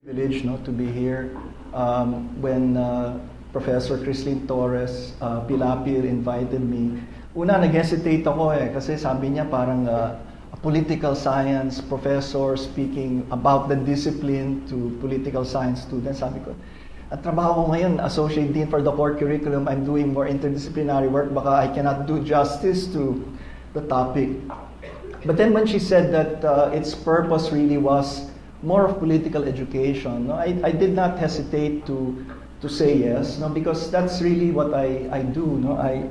Privilege, no, to be here. When Professor Crislin Torres Pilapil invited me, una nag-hesitate ako kasi sabi niya parang a political science professor speaking about the discipline to political science students. Sabi ko, at trabaho ko ngayon, Associate Dean for the Core Curriculum, I'm doing more interdisciplinary work, baka I cannot do justice to the topic. But then when she said that its purpose really was more of political education, no, I did not hesitate to say yes, no, because that's really what I do. No, I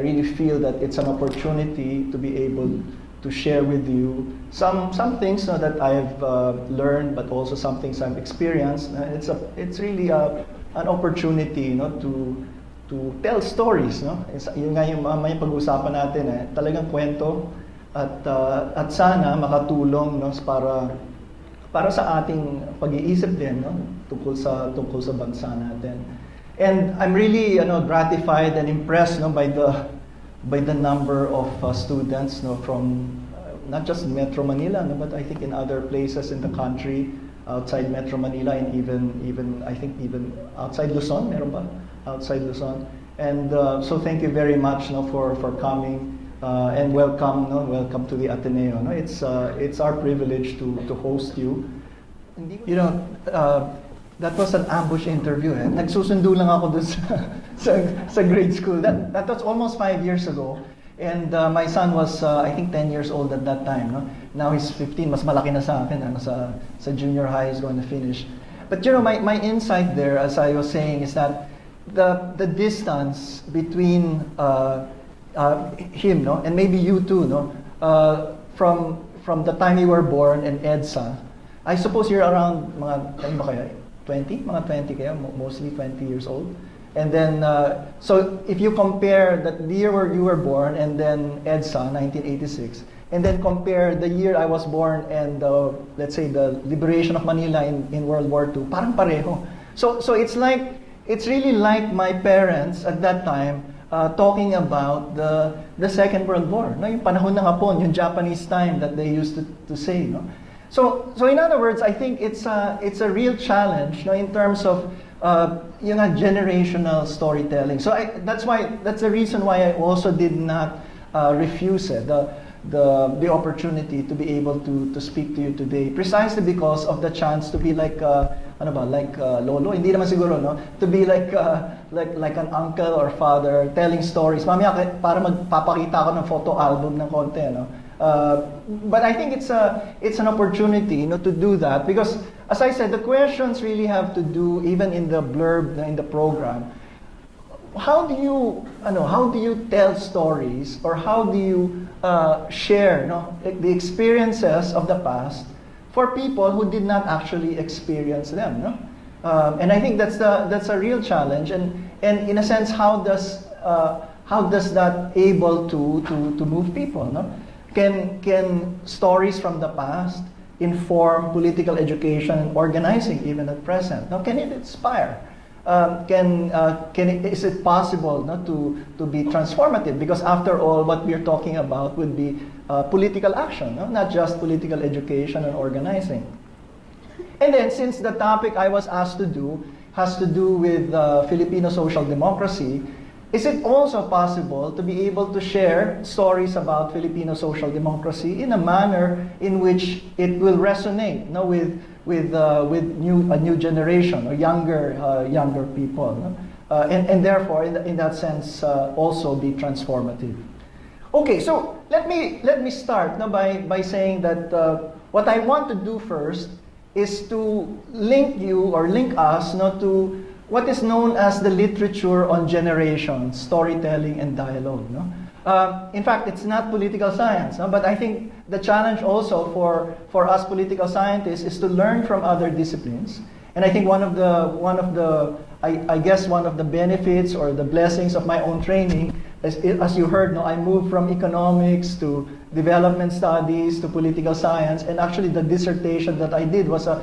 really feel that it's an opportunity to be able to share with you some things, no, that I've learned, but also some things I've experienced. It's really an opportunity, no, to tell stories, no. Yun nga yung may pag-usapan natin, talagang kwento at sana makatulong, no, para sa ating pag-iisip din, no, tungkol sa bansa natin. And I'm really gratified and impressed, no, by the number of students, no, from not just Metro Manila, no, but I think in other places in the country outside Metro Manila, and even I think even outside Luzon, meron ba? Outside Luzon. And so thank you very much, no, for coming. And welcome, no? Welcome to the Ateneo. No? It's our privilege to host you. You know, that was an ambush interview. Nagsusundo lang ako dun sa grade school. That was almost 5 years ago. And my son was, I think, 10 years old at that time. No? Now he's 15. Mas malaki na sa akin. Sa junior high, he's going to finish. But you know, my insight there, as I was saying, is that the distance between him, no, and maybe you too, no, from the time you were born and EDSA, I suppose you're around ano ba kaya, 20? Mga 20 kaya, mostly 20 years old. And then, so if you compare the year where you were born and then EDSA, 1986, and then compare the year I was born and let's say the liberation of Manila in World War II, parang pareho. So it's really like my parents at that time talking about the Second World War, no, yung panahon ng Hapon, yung Japanese time that they used to say, no. So in other words, I think it's a real challenge, no, in terms of generational storytelling. So that's the reason why I also did not refuse the opportunity to be able to speak to you today, precisely because of the chance to be like lolo, hindi naman siguro, no, to be like an uncle or father telling stories. Mamaya para magpapakita ako ng photo album ng konti, no. But I think it's an opportunity, to do that, because as I said, the questions really have to do, even in the blurb in the program, how do you tell stories, or how do you share, no, the experiences of the past for people who did not actually experience them, no? And I think that's a real challenge, and in a sense, how does that able to move people, no? Can stories from the past inform political education and organizing even at present? Now, can it inspire? Is it possible, no, to be transformative? Because after all, what we're talking about would be political action, no? Not just political education and organizing. And then, since the topic I was asked to do has to do with Filipino social democracy, is it also possible to be able to share stories about Filipino social democracy in a manner in which it will resonate, no, with a new generation or younger people, no? And therefore, in that sense, also be transformative. Okay, so let me start, no, by saying that what I want to do first is to link us, no, to what is known as the literature on generations, storytelling, and dialogue, no? In fact, it's not political science, no? But I think the challenge also for us political scientists is to learn from other disciplines. And I think one of the benefits or the blessings of my own training is, as you heard, no, I moved from economics to development studies to political science, and actually the dissertation that I did was a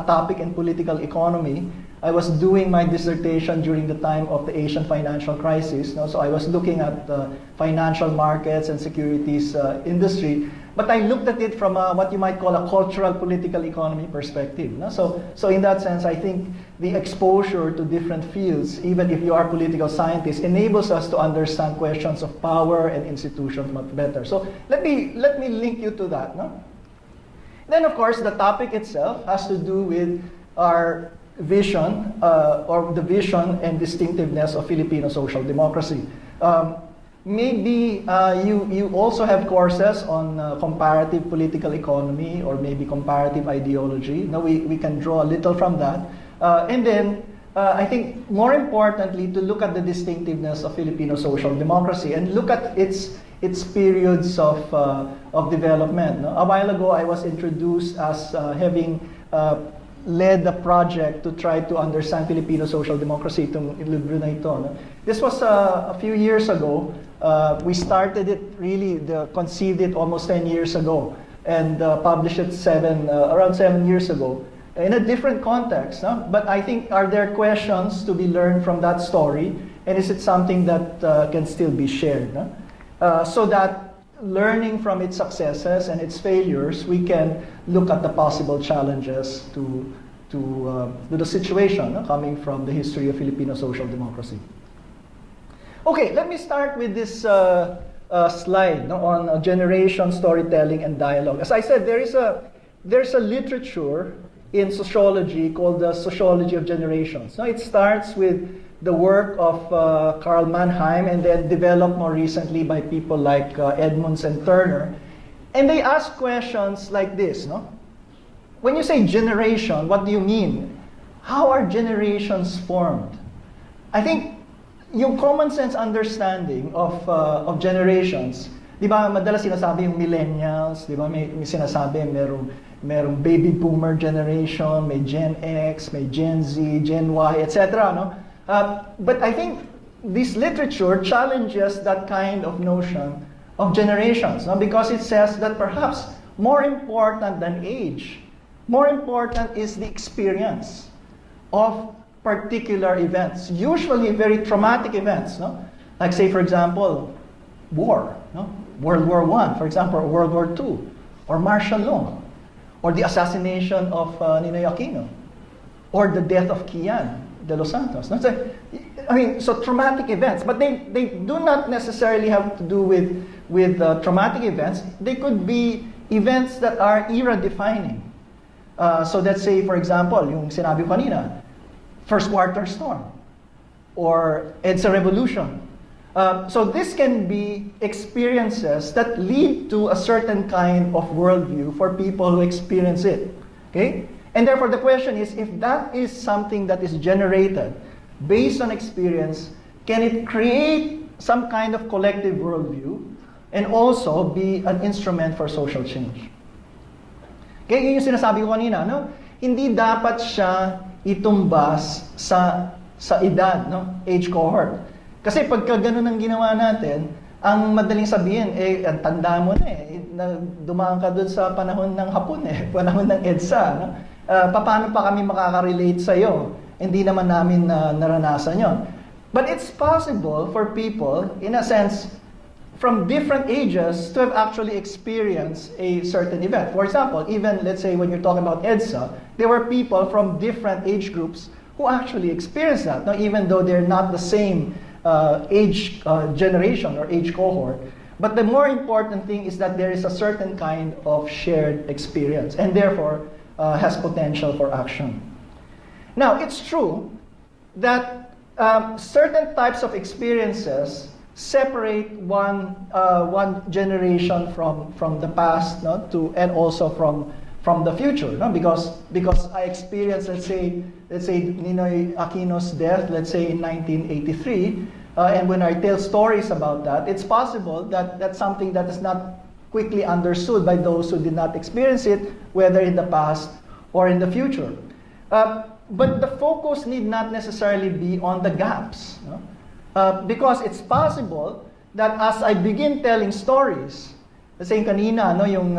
topic in political economy. I was doing my dissertation during the time of the Asian financial crisis, no? So I was looking at the financial markets and securities industry but I looked at it from what you might call a cultural political economy perspective. No? So in that sense, I think the exposure to different fields, even if you are political scientists, enables us to understand questions of power and institutions much better. So let me link you to that. No? Then, of course, the topic itself has to do with our vision, or the vision and distinctiveness of Filipino social democracy. Maybe you also have courses on comparative political economy or maybe comparative ideology. No, we can draw a little from that. And then, I think more importantly, to look at the distinctiveness of Filipino social democracy and look at its periods of development. No? A while ago, I was introduced as having led a project to try to understand Filipino social democracy itong libro na ito. No? This was a few years ago. We started it conceived it almost 10 years ago and published it around 7 years ago in a different context. No? But I think, are there questions to be learned from that story? And is it something that can still be shared? No? So that learning from its successes and its failures, we can look at the possible challenges to the situation coming from the history of Filipino social democracy. Okay, let me start with this slide on generation, storytelling, and dialogue. As I said, there's a literature in sociology called the sociology of generations. Now, it starts with the work of Karl Mannheim and then developed more recently by people like Edmonds and Turner. And they ask questions like this. No? When you say generation, what do you mean? How are generations formed? I think yung common sense understanding of generations, di ba madalas sinasabi yung millennials, di ba may sinasabi merong baby boomer generation, may Gen X, may Gen Z, Gen Y, etc. No? But I think this literature challenges that kind of notion of generations, no? Because it says that perhaps more important than age, more important is the experience of particular events, usually very traumatic events. No? Like say, for example, war, no? World War I, for example, or World War II, or martial law, or the assassination of Ninoy Aquino, or the death of Kian de los Santos. No? So traumatic events, but they do not necessarily have to do with traumatic events. They could be events that are era-defining. So let's say, for example, yung sinabi ko kanina, First Quarter Storm, or EDSA Revolution. So this can be experiences that lead to a certain kind of worldview for people who experience it. Okay? And therefore the question is, if that is something that is generated based on experience, can it create some kind of collective worldview and also be an instrument for social change? Okay, yun yung sinasabi ko kanina, no? Hindi dapat siya itumbas sa edad, no? Age cohort. Kasi pagka ganun ang ginawa natin, ang madaling sabihin, ang tanda mo na dumaan ka dun sa panahon ng Hapon panahon ng EDSA, no? Paano pa kami makaka-relate sa'yo? Hindi naman namin naranasan yon. But it's possible for people, in a sense, from different ages to have actually experienced a certain event. For example, even let's say when you're talking about EDSA, there were people from different age groups who actually experienced that, now, even though they're not the same age generation or age cohort. But the more important thing is that there is a certain kind of shared experience and therefore has potential for action. Now, it's true that certain types of experiences separate one generation from the past, no, and also from the future, no? Because I experienced, let's say Ninoy Aquino's death, let's say in 1983, and when I tell stories about that, it's possible that that's something that is not quickly understood by those who did not experience it, whether in the past or in the future. But the focus need not necessarily be on the gaps, no? Because it's possible that as I begin telling stories, let's say kanina, no, yung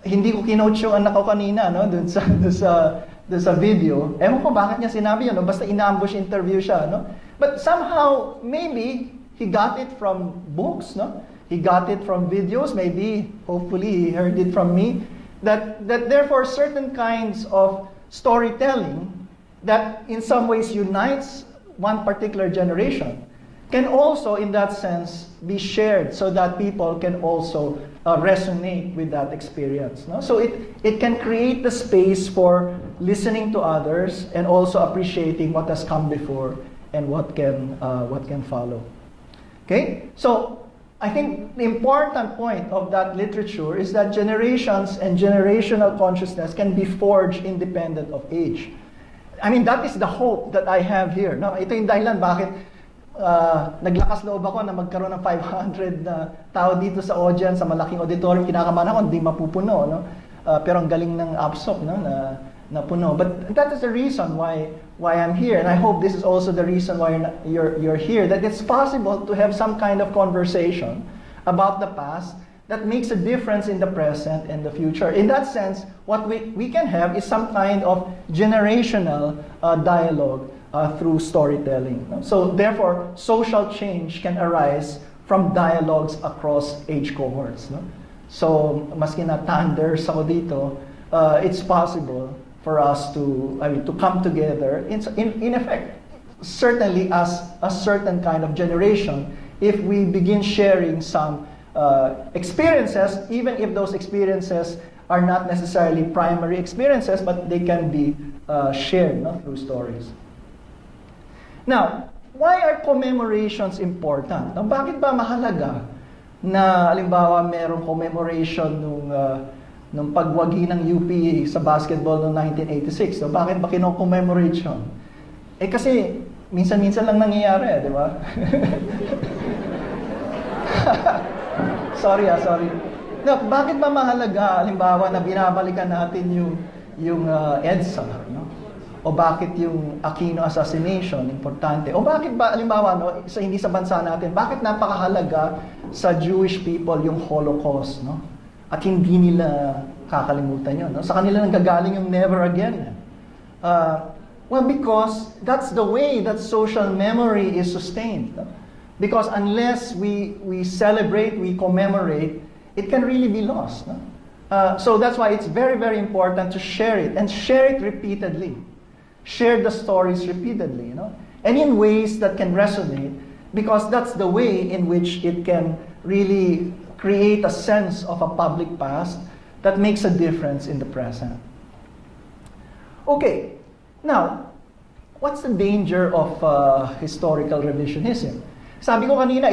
hindi ko kinoach yung anak ko kanina, no, dun sa video. Ewan ko bakit niya sinabi yun, no? Basta ina-ambush interview siya, no? But somehow maybe he got it from books, no? he got it from videos, maybe, hopefully, he heard it from me, that therefore certain kinds of storytelling that in some ways unites one particular generation can also, in that sense, be shared so that people can also resonate with that experience. No? So it can create the space for listening to others and also appreciating what has come before and what can follow. Okay? So I think the important point of that literature is that generations and generational consciousness can be forged independent of age. I mean, that is the hope that I have here. No? Ito yung dahilan bakit naglakas loob ako na magkaroon ng 500 na tao dito sa audience, sa malaking auditorium. Kinakabahan ako, hindi mapupuno. No? Pero ang galing ng APSOP, no? na puno. But that is the reason why I'm here. And I hope this is also the reason why you're here. That it's possible to have some kind of conversation about the past that makes a difference in the present and the future. In that sense, what we can have is some kind of generational dialogue through storytelling. So therefore, social change can arise from dialogues across age cohorts. No? So, maski na thunders ako dito, it's possible for us to come together in effect, certainly as a certain kind of generation, if we begin sharing some experiences, even if those experiences are not necessarily primary experiences, but they can be shared, no, through stories. Now, why are commemorations important? Now, bakit ba mahalaga na, halimbawa, merong commemoration nung pagwagi ng UP sa basketball noong 1986? So, bakit ba kino-commemorate yun? Kasi minsan-minsan lang nangyayari, di ba? sorry. No, bakit ba mahalaga, halimbawa, na binabalikan natin yung EDSA, no? O bakit yung Aquino assassination importante? O bakit ba, halimbawa, no, hindi sa bansa natin, bakit napakahalaga sa Jewish people yung Holocaust, no? At hindi nila kakalimutan yun, no? Sa kanila nanggagaling yung never again. Well, because that's the way that social memory is sustained. No? Because unless we celebrate, we commemorate, it can really be lost. No? So that's why it's very, very important to share it, and share it repeatedly. Share the stories repeatedly, you know, and in ways that can resonate, because that's the way in which it can really create a sense of a public past that makes a difference in the present. Okay, now, what's the danger of historical revisionism? Sabi ko kanina,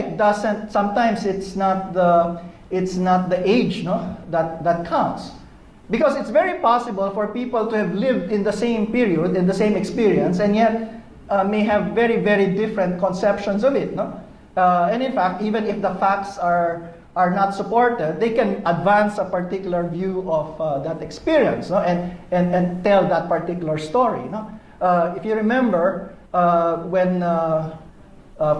sometimes it's not the age, no, that counts. Because it's very possible for people to have lived in the same period, in the same experience, and yet may have very, very different conceptions of it. No? And in fact, even if the facts are not supported, they can advance a particular view of that experience, no? and tell that particular story. No? If you remember, when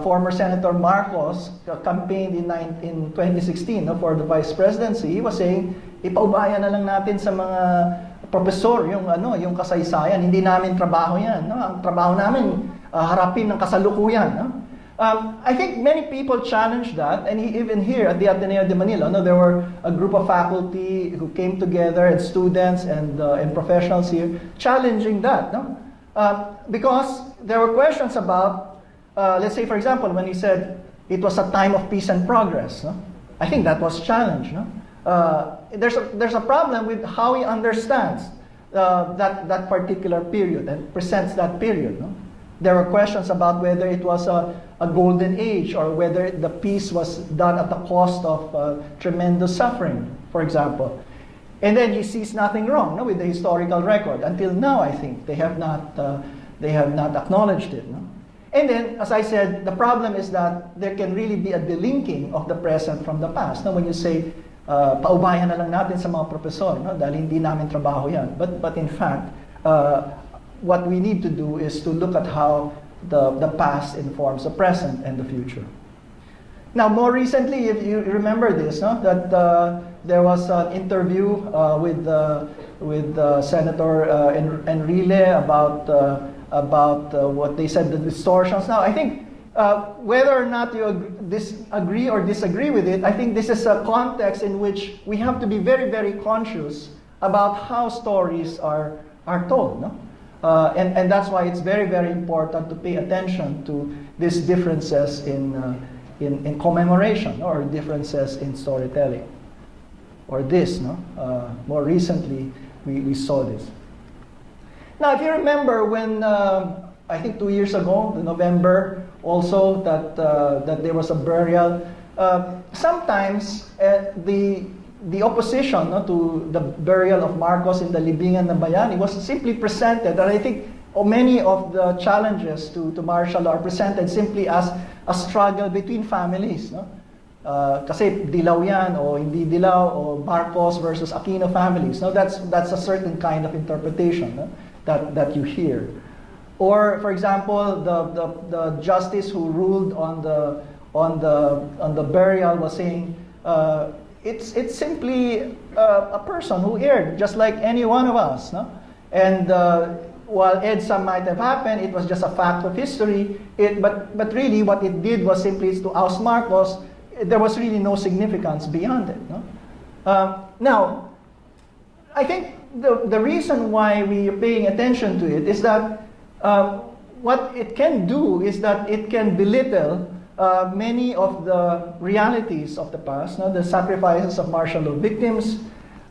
former Senator Marcos campaigned in 2016, no, for the vice presidency, he was saying, ipaubayan na lang natin sa mga profesor yung kasaysayan, hindi namin trabaho yan, no? Ang trabaho namin harapin ng kasalukuyan, no? I think many people challenged that, and even here at the Ateneo de Manila, no, there were a group of faculty who came together, and students and professionals here challenging that, no? Because there were questions about, let's say, for example, when he said it was a time of peace and progress, no? I think that was challenged, no? There's a problem with how he understands that particular period and presents that period. No? There were questions about whether it was a golden age, or whether the peace was done at the cost of tremendous suffering, for example. And then he sees nothing wrong, no, with the historical record. Until now, I think they have not acknowledged it. No? And then, as I said, the problem is that there can really be a delinking of the present from the past. No? When you say, paubayan na lang natin sa mga profesor, no? Dahil hindi namin trabaho yan. But in fact, what we need to do is to look at how the past informs the present and the future. Now, more recently, if you remember this, no? That there was an interview with Senator Enrile about what they said, the distortions. Now, I think whether or not you agree or disagree with it, I think this is a context in which we have to be very, very conscious about how stories are told. No? And that's why it's very, very important to pay attention to these differences in commemoration or differences in storytelling. Or this, no? More recently, we saw this. Now, if you remember when, I think 2 years ago, in November, also, that there was a burial, sometimes the opposition, no, to the burial of Marcos in the Libingan ng Bayani was simply presented, and I think many of the challenges to martial law are presented simply as a struggle between families. No? Kasi dilaw yan, o hindi dilaw, o Marcos versus Aquino families. No? That's a certain kind of interpretation, no? that you hear. Or, for example, the justice who ruled on the burial was saying, it's simply a person who erred, just like any one of us. No? And while EDSA might have happened, it was just a fact of history. But really, what it did was simply to oust Marcos. There was really no significance beyond it. No? Now, I think the reason why we are paying attention to it is that what it can do is that it can belittle many of the realities of the past, no? The sacrifices of martial law victims,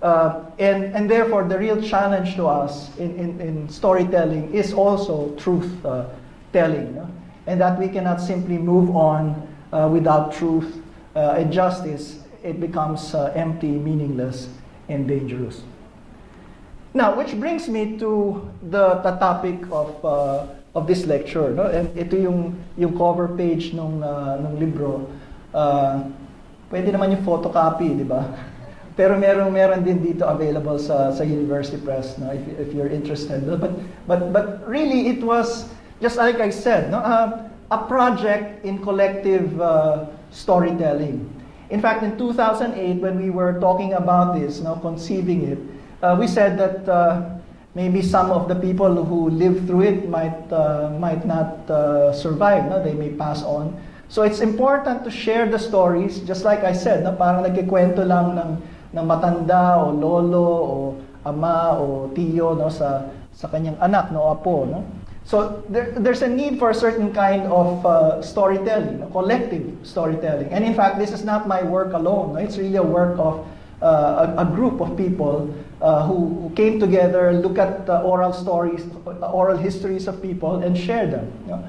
and therefore the real challenge to us in storytelling is also truth telling, no? And that we cannot simply move on without truth and justice. It becomes empty, meaningless, and dangerous. Now, which brings me to the topic of this lecture, no? And ito yung cover page nung libro. Pwede naman yung photocopy, di ba? Pero meron din dito available sa University Press, no? If you're interested. But really, it was just like I said, no? A project in collective storytelling. In fact, in 2008, when we were talking about this, no, conceiving it, we said that maybe some of the people who lived through it might not survive. No? They may pass on. So it's important to share the stories, just like I said, no? Parang nagkikwento lang ng matanda o lolo o ama o tiyo, no? sa kanyang anak, no? Apo. No? So there's a need for a certain kind of storytelling, no? Collective storytelling. And in fact, this is not my work alone. No? It's really a work of a group of people who came together, look at oral stories, oral histories of people, and share them. You know?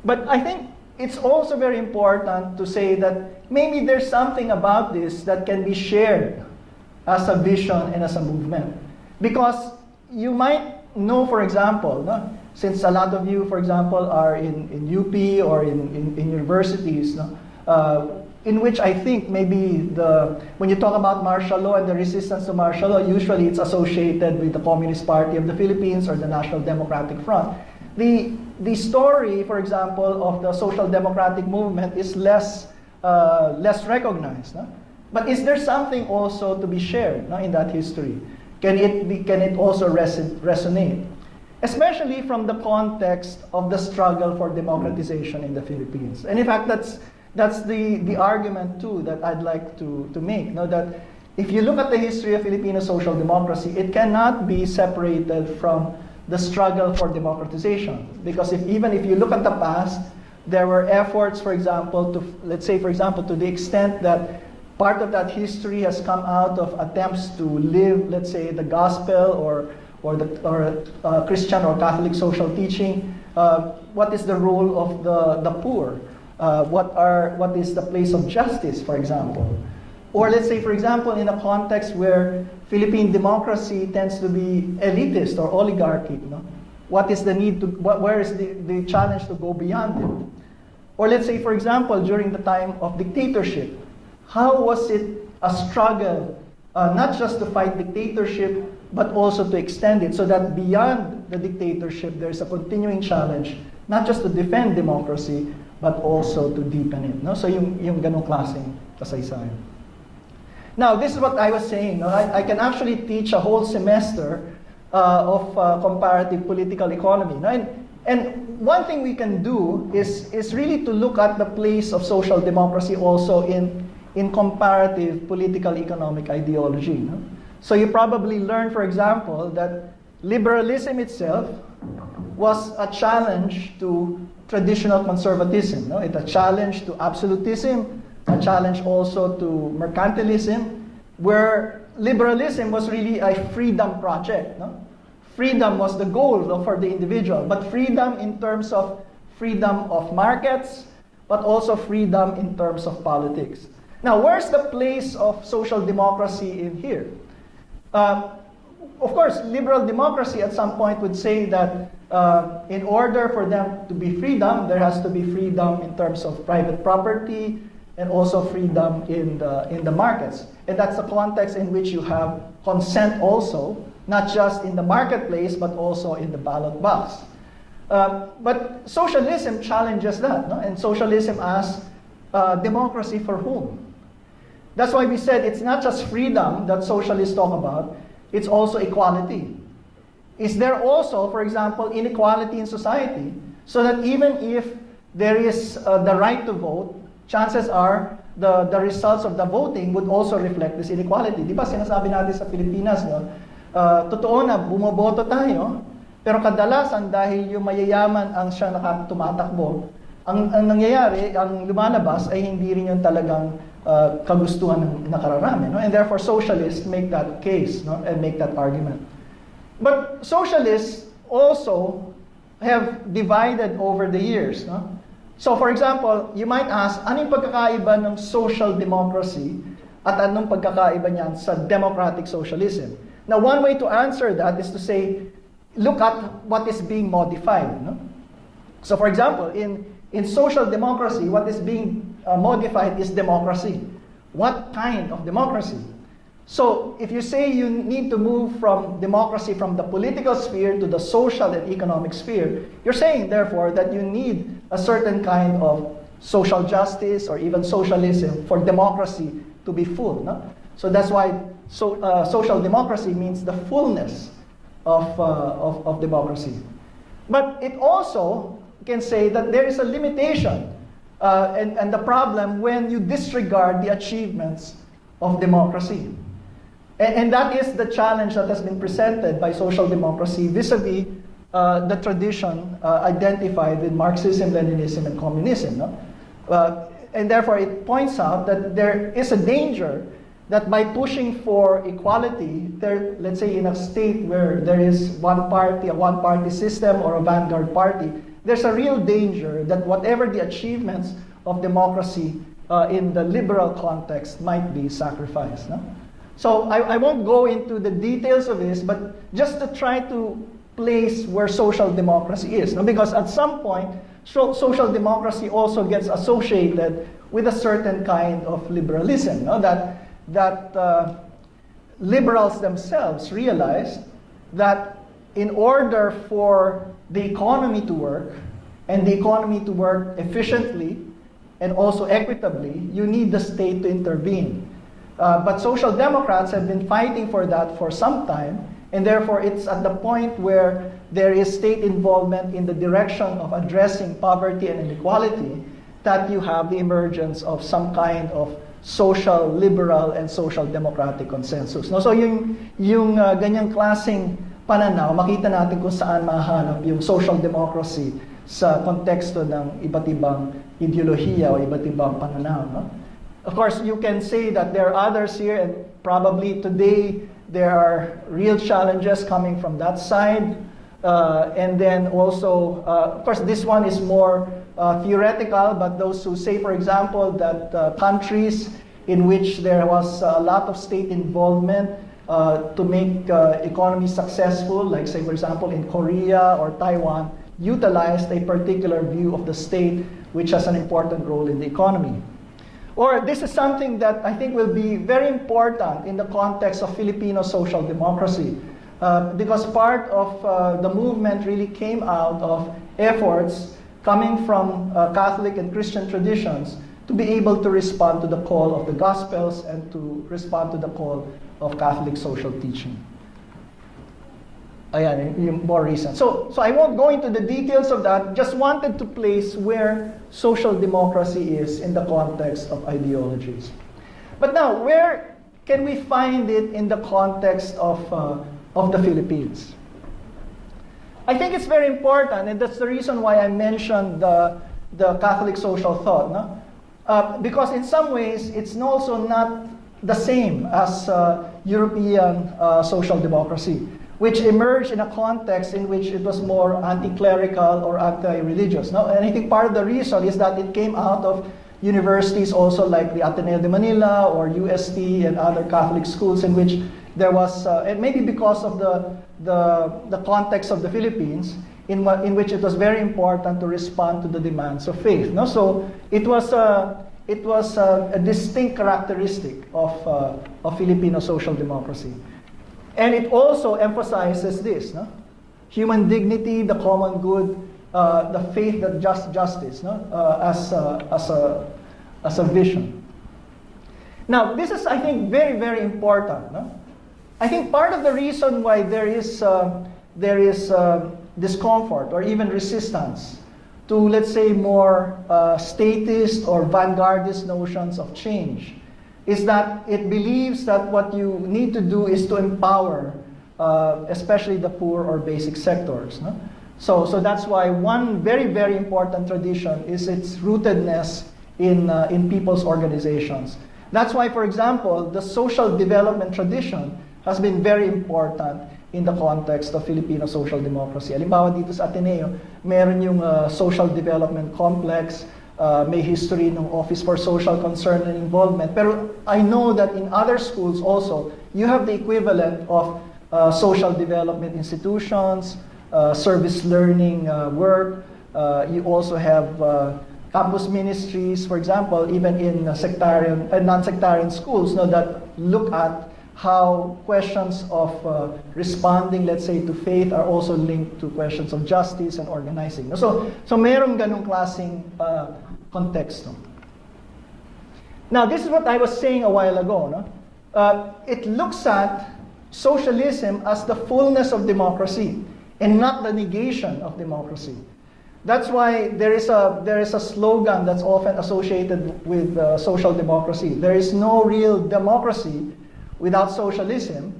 But I think it's also very important to say that maybe there's something about this that can be shared as a vision and as a movement. Because you might know, for example, no? Since a lot of you, for example, are in UP or in universities, no? In which I think maybe when you talk about martial law and the resistance to martial law, usually it's associated with the Communist Party of the Philippines or the National Democratic Front. The story, for example, of the Social Democratic Movement is less recognized. No? But is there something also to be shared, no, in that history? Can it also resonate? Especially from the context of the struggle for democratization in the Philippines. And in fact, that's the argument too that I'd like to make. No? That if you look at the history of Filipino social democracy, it cannot be separated from the struggle for democratization. Because even if you look at the past, there were efforts, for example, let's say, to the extent that part of that history has come out of attempts to live, let's say, the gospel or Christian or Catholic social teaching. What is the role of the poor? What is the place of justice, for example? Or let's say, for example, in a context where Philippine democracy tends to be elitist or oligarchic, no? What is the need to? Where is the challenge to go beyond it? Or let's say, for example, during the time of dictatorship, how was it a struggle, not just to fight dictatorship, but also to extend it so that beyond the dictatorship, there's a continuing challenge, not just to defend democracy, but also to deepen it. No? So yung ganong klaseng kasaysayan. Now, this is what I was saying. No? I can actually teach a whole semester of comparative political economy. No? And And one thing we can do is really to look at the place of social democracy also in comparative political economic ideology. No? So you probably learned, for example, that liberalism itself was a challenge to traditional conservatism. No? It's a challenge to absolutism, a challenge also to mercantilism, where liberalism was really a freedom project. No? Freedom was the goal for the individual, but freedom in terms of freedom of markets, but also freedom in terms of politics. Now, where's the place of social democracy in here? Of course, liberal democracy at some point would say that in order for them to be freedom, there has to be freedom in terms of private property and also freedom in the markets. And that's the context in which you have consent also, not just in the marketplace, but also in the ballot box. But socialism challenges that, no? And socialism asks, democracy for whom? That's why we said it's not just freedom that socialists talk about, it's also equality. Is there also, for example, inequality in society, so that even if there is the right to vote, chances are the results of the voting would also reflect this inequality. Di ba sinasabi natin sa Pilipinas, no? Totoo na bumoboto tayo, pero kadalasan dahil yung mayayaman ang siya tumatakbo, ang nangyayari, ang lumalabas ay hindi rin yung talagang kagustuhan ng nakararami. No? And therefore, socialists make that case, no? And make that argument. But socialists also have divided over the years. No? So for example, you might ask, anong pagkakaiba ng social democracy at anong pagkakaiba niyan sa democratic socialism? Now, one way to answer that is to say, look at what is being modified. No? So for example, in social democracy, what is being modified is democracy. What kind of democracy? So if you say you need to move from democracy from the political sphere to the social and economic sphere, you're saying therefore that you need a certain kind of social justice or even socialism for democracy to be full. No? So that's why social democracy means the fullness of democracy. But it also can say that there is a limitation and the problem when you disregard the achievements of democracy. And that is the challenge that has been presented by social democracy vis-a-vis the tradition identified with Marxism, Leninism, and communism. No? And therefore, it points out that there is a danger that by pushing for equality, let's say in a state where there is one party, a one-party system, or a vanguard party, there's a real danger that whatever the achievements of democracy in the liberal context might be sacrificed. No? So I won't go into the details of this, but just to try to place where social democracy is. No? Because at some point, social democracy also gets associated with a certain kind of liberalism. No? That liberals themselves realized that in order for the economy to work, and the economy to work efficiently and also equitably, you need the state to intervene. But social democrats have been fighting for that for some time, and therefore it's at the point where there is state involvement in the direction of addressing poverty and inequality that you have the emergence of some kind of social liberal and social democratic consensus. No? So yung ganyang klaseng pananaw, makita natin kung saan mahanap yung social democracy sa konteksto ng iba't ibang ideolohiya o iba't ibang pananaw. No? Of course, you can say that there are others here, and probably today there are real challenges coming from that side. And then also, of course, this one is more theoretical, but those who say, for example, that countries in which there was a lot of state involvement to make economies successful, like say, for example, in Korea or Taiwan, utilized a particular view of the state which has an important role in the economy. Or this is something that I think will be very important in the context of Filipino social democracy, because part of the movement really came out of efforts coming from Catholic and Christian traditions to be able to respond to the call of the Gospels and to respond to the call of Catholic social teaching. Ayan, yung more recent. So I won't go into the details of that. Just wanted to place where social democracy is in the context of ideologies. But now, where can we find it in the context of the Philippines? I think it's very important, and that's the reason why I mentioned the Catholic social thought. No? Because in some ways, it's also not the same as European social democracy, which emerged in a context in which it was more anti-clerical or anti-religious. No? And I think part of the reason is that it came out of universities also like the Ateneo de Manila or UST and other Catholic schools in which there was, and maybe because of the context of the Philippines, in which it was very important to respond to the demands of faith. No? So it was a distinct characteristic of Filipino social democracy. And it also emphasizes this, no? Human dignity, the common good, the faith that justice, no? As a vision. Now, this is, I think, very, very important. No? I think part of the reason why there is discomfort or even resistance to, let's say, more statist or vanguardist notions of change is that it believes that what you need to do is to empower, especially the poor or basic sectors. No? So that's why one very, very important tradition is its rootedness in people's organizations. That's why, for example, the social development tradition has been very important in the context of Filipino social democracy. Halimbawa dito sa Ateneo, meron yung social development complex, may history ng Office for Social Concern and Involvement. Pero I know that in other schools also, you have the equivalent of social development institutions, service learning work. You also have campus ministries, for example, even in sectarian non-sectarian schools, no, that look at how questions of responding, let's say, to faith are also linked to questions of justice and organizing. So merong ganung klaseng konteksto. Now, this is what I was saying a while ago. No? It looks at socialism as the fullness of democracy and not the negation of democracy. That's why there is a slogan that's often associated with social democracy. There is no real democracy without socialism,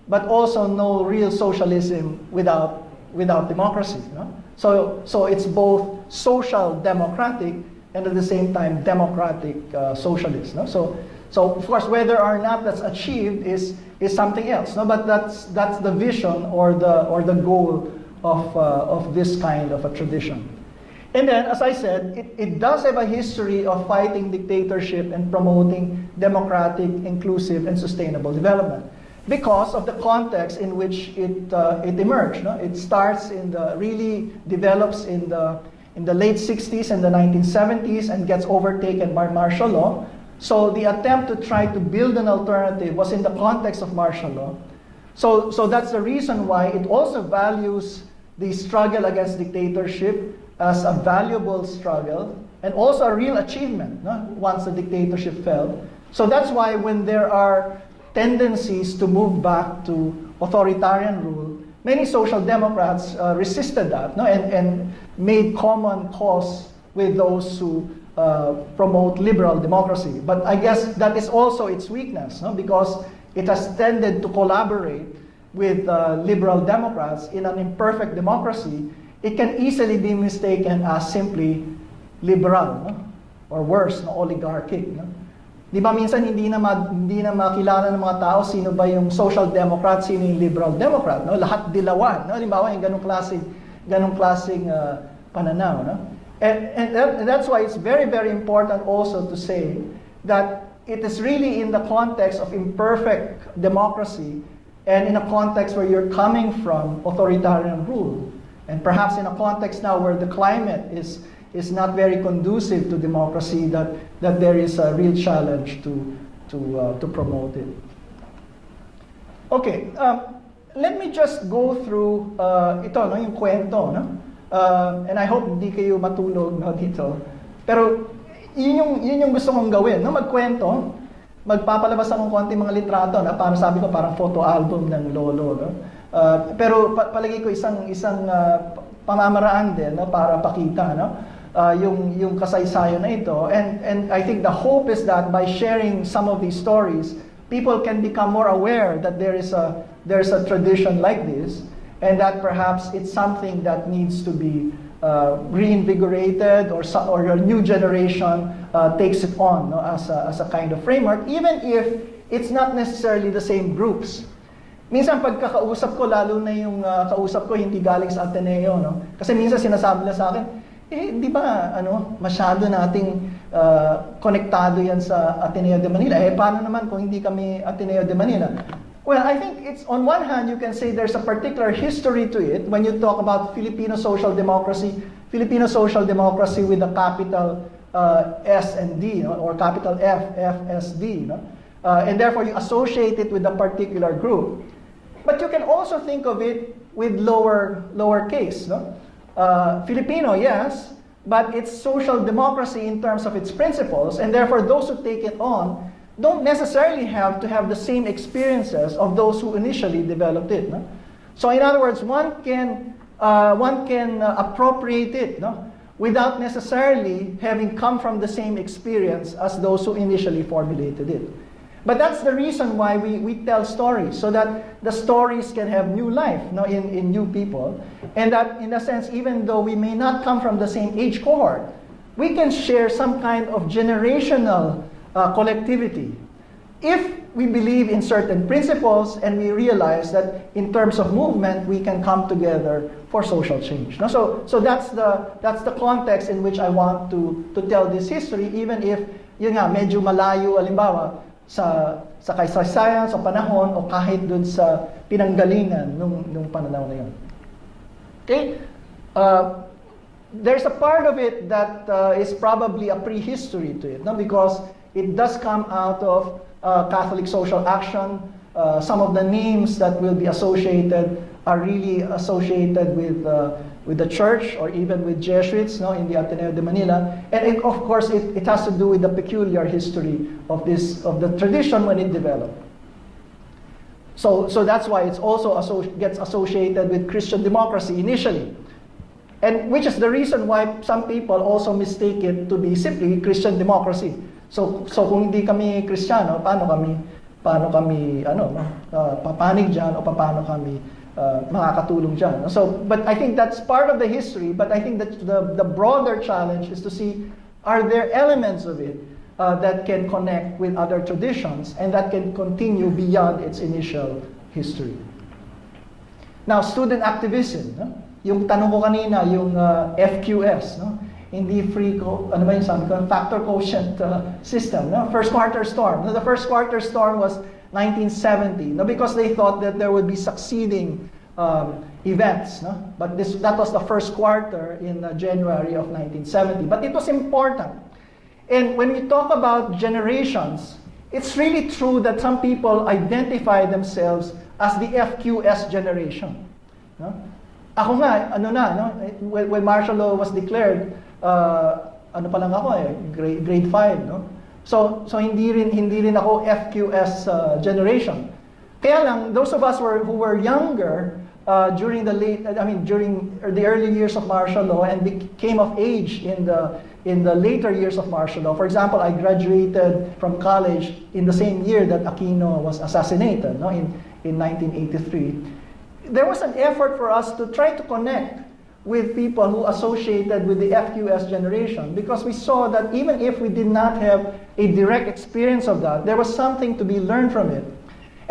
but also no real socialism without democracy. No? So it's both social democratic and at the same time democratic socialist. No? So of course, whether or not that's achieved is something else. No? But that's the vision or the goal of this kind of a tradition. And then, as I said, it does have a history of fighting dictatorship and promoting democratic, inclusive, and sustainable development because of the context in which it emerged. No? It really develops in the late 60s and the 1970s and gets overtaken by martial law. So the attempt to try to build an alternative was in the context of martial law. So that's the reason why it also values the struggle against dictatorship as a valuable struggle and also a real achievement, no? Once the dictatorship fell. So that's why when there are tendencies to move back to authoritarian rule, many social democrats resisted that, no? and made common cause with those who promote liberal democracy. But I guess that is also its weakness, no? Because it has tended to collaborate with liberal democrats in an imperfect democracy. It can easily be mistaken as simply liberal, no? Or worse, no, oligarchic. No? Di ba minsan hindi na makilala ng mga tao sino ba yung social democrat, sino yung liberal democrat. No? Lahat dilawan. No? Halimbawa yung ganong klaseng pananaw. No? And that's why it's very, very important also to say that it is really in the context of imperfect democracy and in a context where you're coming from authoritarian rule. And perhaps in a context now where the climate is not very conducive to democracy, that there is a real challenge to promote it. Okay, let me just go through ito, no, yung kwento, no? And I hope hindi kayo matulog, no, dito. Pero yun yung gusto kong gawin, no? Magkwento, magpapalabas akong konti mga litrato, na parang sabi ko parang photo album ng lolo, no? Pero palagi ko isang pamamaraan din, no, para pakita, no, yung kasaysayan na ito. And I think the hope is that by sharing some of these stories, people can become more aware that there's a tradition like this, and that perhaps it's something that needs to be reinvigorated, or a new generation takes it on, no, as a kind of framework, even if it's not necessarily the same groups. Minsan pagkakausap ko, lalo na yung kausap ko hindi galing sa Ateneo, no? Kasi minsan sinasabi nila sa akin, di ba masyado nating konektado yan sa Ateneo de Manila. Paano naman kung hindi kami Ateneo de Manila? Well, I think it's, on one hand, you can say there's a particular history to it when you talk about Filipino social democracy with a capital S and D, no? Or capital F, S, D, no? And therefore you associate it with a particular group. But you can also think of it with lower case, no? Filipino, yes, but it's social democracy in terms of its principles, and therefore those who take it on don't necessarily have to have the same experiences of those who initially developed it. No? So in other words, one can appropriate it, no, without necessarily having come from the same experience as those who initially formulated it. But that's the reason why we tell stories, so that the stories can have new life, no, in new people. And that, in a sense, even though we may not come from the same age cohort, we can share some kind of generational collectivity. If we believe in certain principles and we realize that in terms of movement, we can come together for social change. No? So that's the context in which I want to tell this history, even if yun nga, medyo malayo, halimbawa, sa kasaysayan, sa panahon, o kahit dun sa pinanggalingan nung panahon na yun. Okay? There's a part of it that is probably a prehistory to it, no? Because it does come out of Catholic social action. Some of the names that will be associated are really associated with the church, or even with Jesuits, no, in the Ateneo de Manila. And of course, it has to do with the peculiar history of the tradition when it developed. So that's why it's also gets associated with Christian democracy initially. And which is the reason why some people also mistake it to be simply Christian democracy. So kung hindi kami Kristiyano, paano kami papanig diyan, o paano kami makakatulong diyan. So, but I think that's part of the history, but I think that the broader challenge is to see, are there elements of it that can connect with other traditions and that can continue beyond its initial history. Now, student activism, no? Yung tanong ko kanina, yung FQS, no? Hindi factor quotient system, no? First quarter storm. No, the first quarter storm was 1970, no? Because they thought that there would be succeeding events, no? But that was the first quarter in January of 1970. But it was important. And when we talk about generations, it's really true that some people identify themselves as the FQS generation, no? Ako nga, when martial law was declared, pa lang ako grade 5, no? So hindi rin ako FQS generation. Kaya lang, those of us who were younger during the early years of martial law and became of age in the later years of martial law. For example, I graduated from college in the same year that Aquino was assassinated, no? In 1983. There was an effort for us to try to connect with people who associated with the FQS generation, because we saw that even if we did not have a direct experience of that, there was something to be learned from it.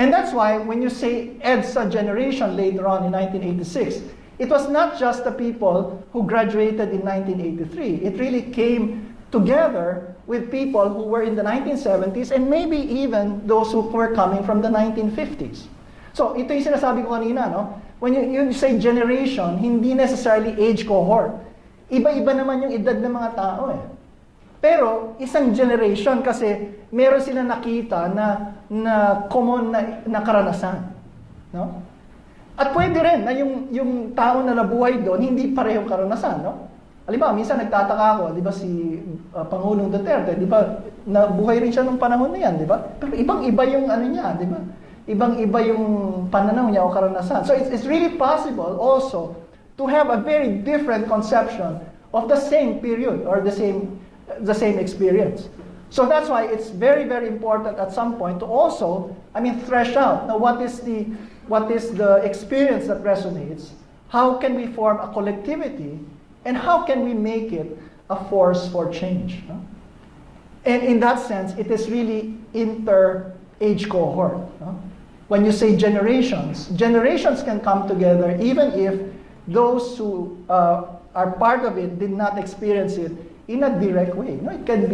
And that's why when you say EDSA generation later on in 1986, it was not just the people who graduated in 1983. It really came together with people who were in the 1970s and maybe even those who were coming from the 1950s. So ito yung sinasabi ko kanina, no? When you say generation, hindi necessarily age cohort. Iba-iba naman yung edad ng mga tao eh. Pero isang generation kasi meron sila nakita na common na karanasan, no? At pwede rin na yung tao na nabuhay doon hindi parehong karanasan, no? Halimbawa, minsan nagtataka ako, 'di ba si Pangulong Duterte, 'di ba? Nabuhay rin siya nung panahon na 'yan, 'di ba? Pero ibang-iba yung niya, 'di ba? ibang-iba yung pananaw niya o karanasan. So it's really possible also to have a very different conception of the same period or the same experience. So that's why it's very, very important at some point to also, thresh out. Now, what is the experience that resonates? How can we form a collectivity? And how can we make it a force for change? No? And in that sense, it is really inter-age cohort. No? When you say generations can come together even if those who are part of it did not experience it in a direct way. No? It can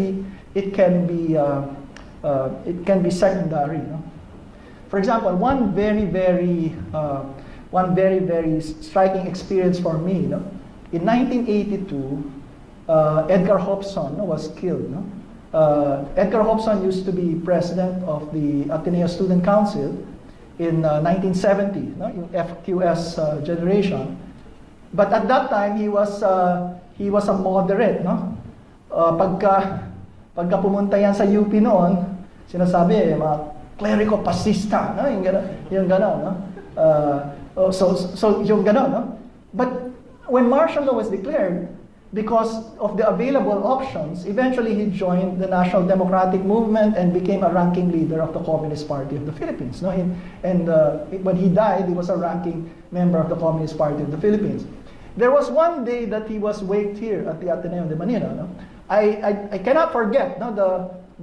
be secondary. No? For example, one very, very striking experience for me. No? In 1982, Edgar Hobson was killed. No? Edgar Hobson used to be president of the Ateneo Student Council in 1970, no? Yung FQS generation. But at that time, he was a moderate. No? Pagka pumunta yan sa UP noon, sinasabi, mga clerico-fascista, no? Yung gano'n, no? So yung gano'n, no? But when martial law was declared, because of the available options, eventually he joined the National Democratic Movement and became a ranking leader of the Communist Party of the Philippines. No? When he died, he was a ranking member of the Communist Party of the Philippines. There was one day that he was waked here at the Ateneo de Manila. No? I cannot forget, no,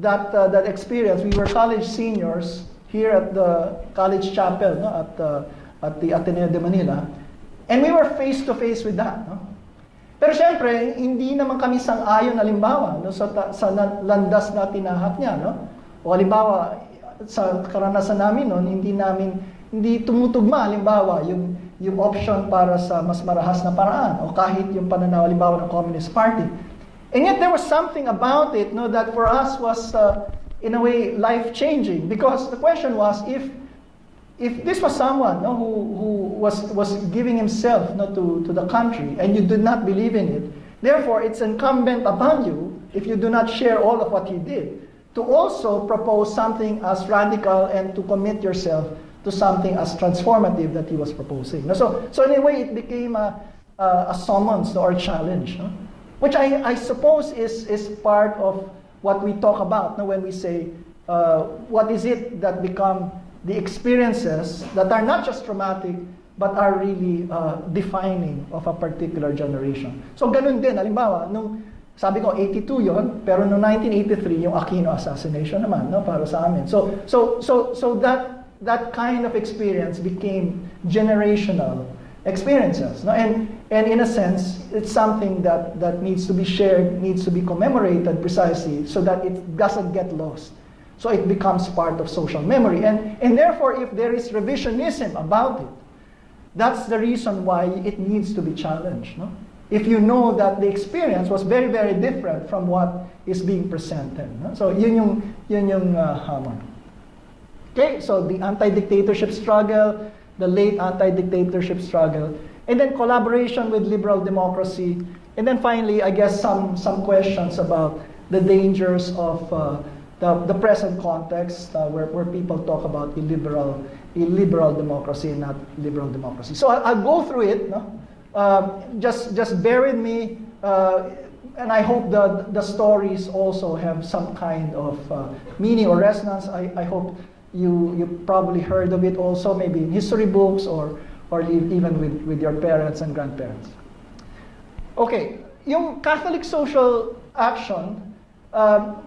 that experience. We were college seniors here at the college chapel, no, at the Ateneo de Manila, and we were face to face with that. No? Pero siyempre, hindi naman kami sang-ayon halimbawa no, sa landas na tinahak niya. No? O halimbawa, sa karanasan namin noon, hindi tumutugma halimbawa yung option para sa mas marahas na paraan o kahit yung pananaw halimbawa ng Communist Party. And yet there was something about it, no, that for us was in a way life-changing, because the question was if this was someone, no, who was giving himself, no, to the country, and you did not believe in it, therefore it's incumbent upon you, if you do not share all of what he did, to also propose something as radical and to commit yourself to something as transformative that he was proposing. No? So in a way, it became a summons or a challenge, no? Which I suppose is part of what we talk about, no, when we say, what is it that become the experiences that are not just traumatic, but are really defining of a particular generation. So ganun din, halimbawa, nung sabi ko 82 yon, pero noong 1983 yung Aquino assassination naman, no, para sa amin. So that kind of experience became generational experiences, no? And in a sense, it's something that needs to be shared, needs to be commemorated precisely so that it doesn't get lost. So it becomes part of social memory. And therefore, if there is revisionism about it, that's the reason why it needs to be challenged. No? If you know that the experience was very, very different from what is being presented. No? So yun yung hamon. Okay, so the anti-dictatorship struggle, the late anti-dictatorship struggle, and then collaboration with liberal democracy, and then finally, I guess some questions about the dangers of the present context where people talk about illiberal democracy and not liberal democracy. So I'll go through it. No? Just bear with me, and I hope the stories also have some kind of meaning or resonance. I hope you probably heard of it also, maybe in history books or even with your parents and grandparents. Okay, yung Catholic social action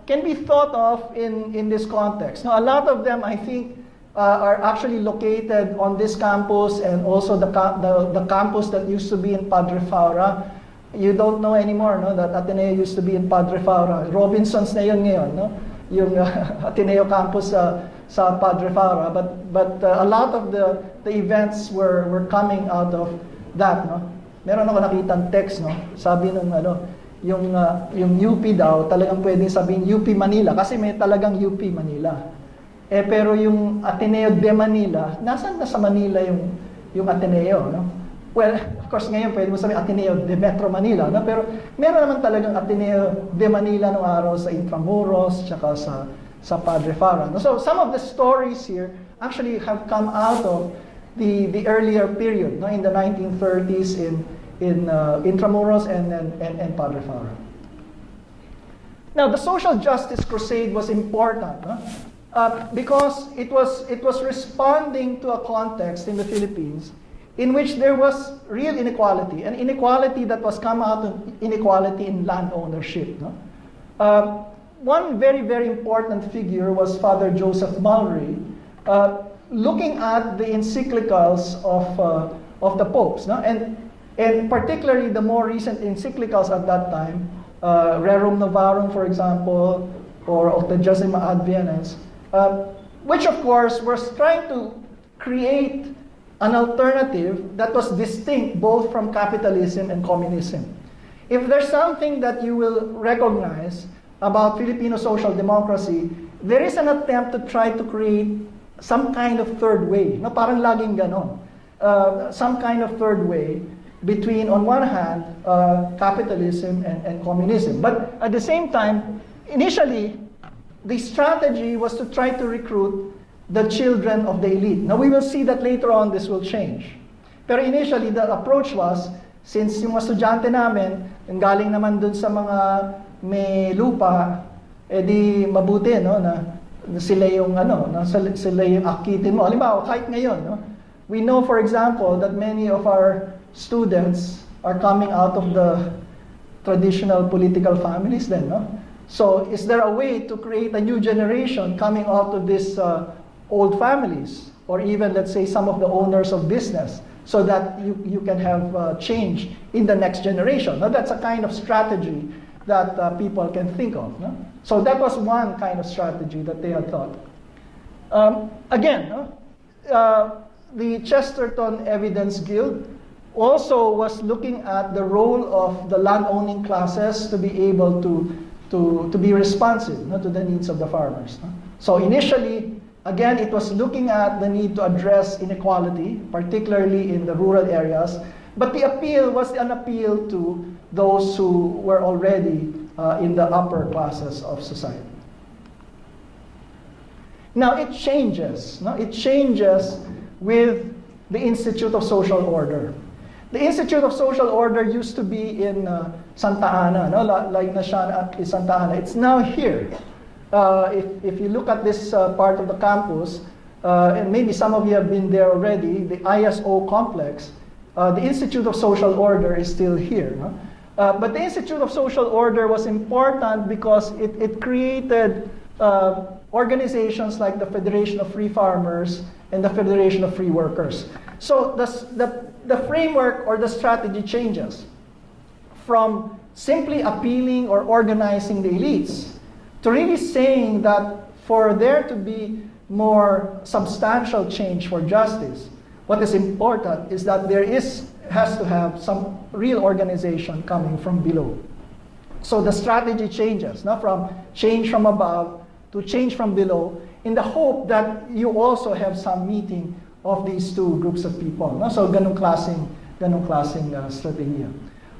can be thought of in this context. Now, a lot of them, I think, are actually located on this campus and also the campus that used to be in Padre Faura. You don't know anymore, no, that Ateneo used to be in Padre Faura. Robinsons na yun ngayon, no? Yung Ateneo campus sa Padre Faura. But a lot of the events were coming out of that, no? Meron ako nakitang text, no? Sabi nung yung UP daw, talagang pwedeng sabihin UP Manila kasi may talagang UP Manila. Pero yung Ateneo de Manila, nasaan na sa Manila yung Ateneo, no? Well, of course ngayon pwede mo sabihin Ateneo de Metro Manila, no? Pero meron naman talagang Ateneo de Manila noong araw sa Intramuros, tsaka sa Padre Faura. No? So some of the stories here actually have come out of the earlier period, no, in the 1930s in Intramuros and Padre Faro. Now, the social justice crusade was important, no? Because it was responding to a context in the Philippines in which there was real inequality, an inequality that was come out of inequality in land ownership. No? One very, very important figure was Father Joseph Mulry, looking at the encyclicals of the popes, no? And particularly the more recent encyclicals at that time, Rerum Novarum, for example, or Octogesima Adveniens, which of course was trying to create an alternative that was distinct both from capitalism and communism. If there's something that you will recognize about Filipino social democracy, there is an attempt to try to create some kind of third way. No, parang laging ganon. Some kind of third way between, on one hand, capitalism and communism. But at the same time, initially, the strategy was to try to recruit the children of the elite. Now, we will see that later on this will change. Pero initially, the approach was, since yung mga estudyante namin, galing naman dun sa mga may lupa, edi mabuti, no, na sila yung, sila yung akitin mo. Halimbawa, kahit ngayon, no, we know, for example, that many of our students are coming out of the traditional political families then, no? So, is there a way to create a new generation coming out of these old families, or even, let's say, some of the owners of business, so that you can have change in the next generation? Now, that's a kind of strategy that people can think of. No? So that was one kind of strategy that they had thought. Again, no? The Chesterton Evidence Guild also was looking at the role of the land-owning classes to be able to be responsive, no, to the needs of the farmers. No? So initially, again, it was looking at the need to address inequality, particularly in the rural areas. But the appeal was an appeal to those who were already in the upper classes of society. Now it changes. No? It changes with the Institute of Social Order. The Institute of Social Order used to be in Santa Ana, no? Like in Santa Ana. It's now here. If you look at this part of the campus, and maybe some of you have been there already, the ISO complex, the Institute of Social Order is still here. No? But the Institute of Social Order was important because it created organizations like the Federation of Free Farmers and the Federation of Free Workers. So the framework or the strategy changes from simply appealing or organizing the elites to really saying that for there to be more substantial change for justice, what is important is that there has to have some real organization coming from below. So the strategy changes, not from change from above to change from below, in the hope that you also have some meeting of these two groups of people. No? So ganung klaseng strategy.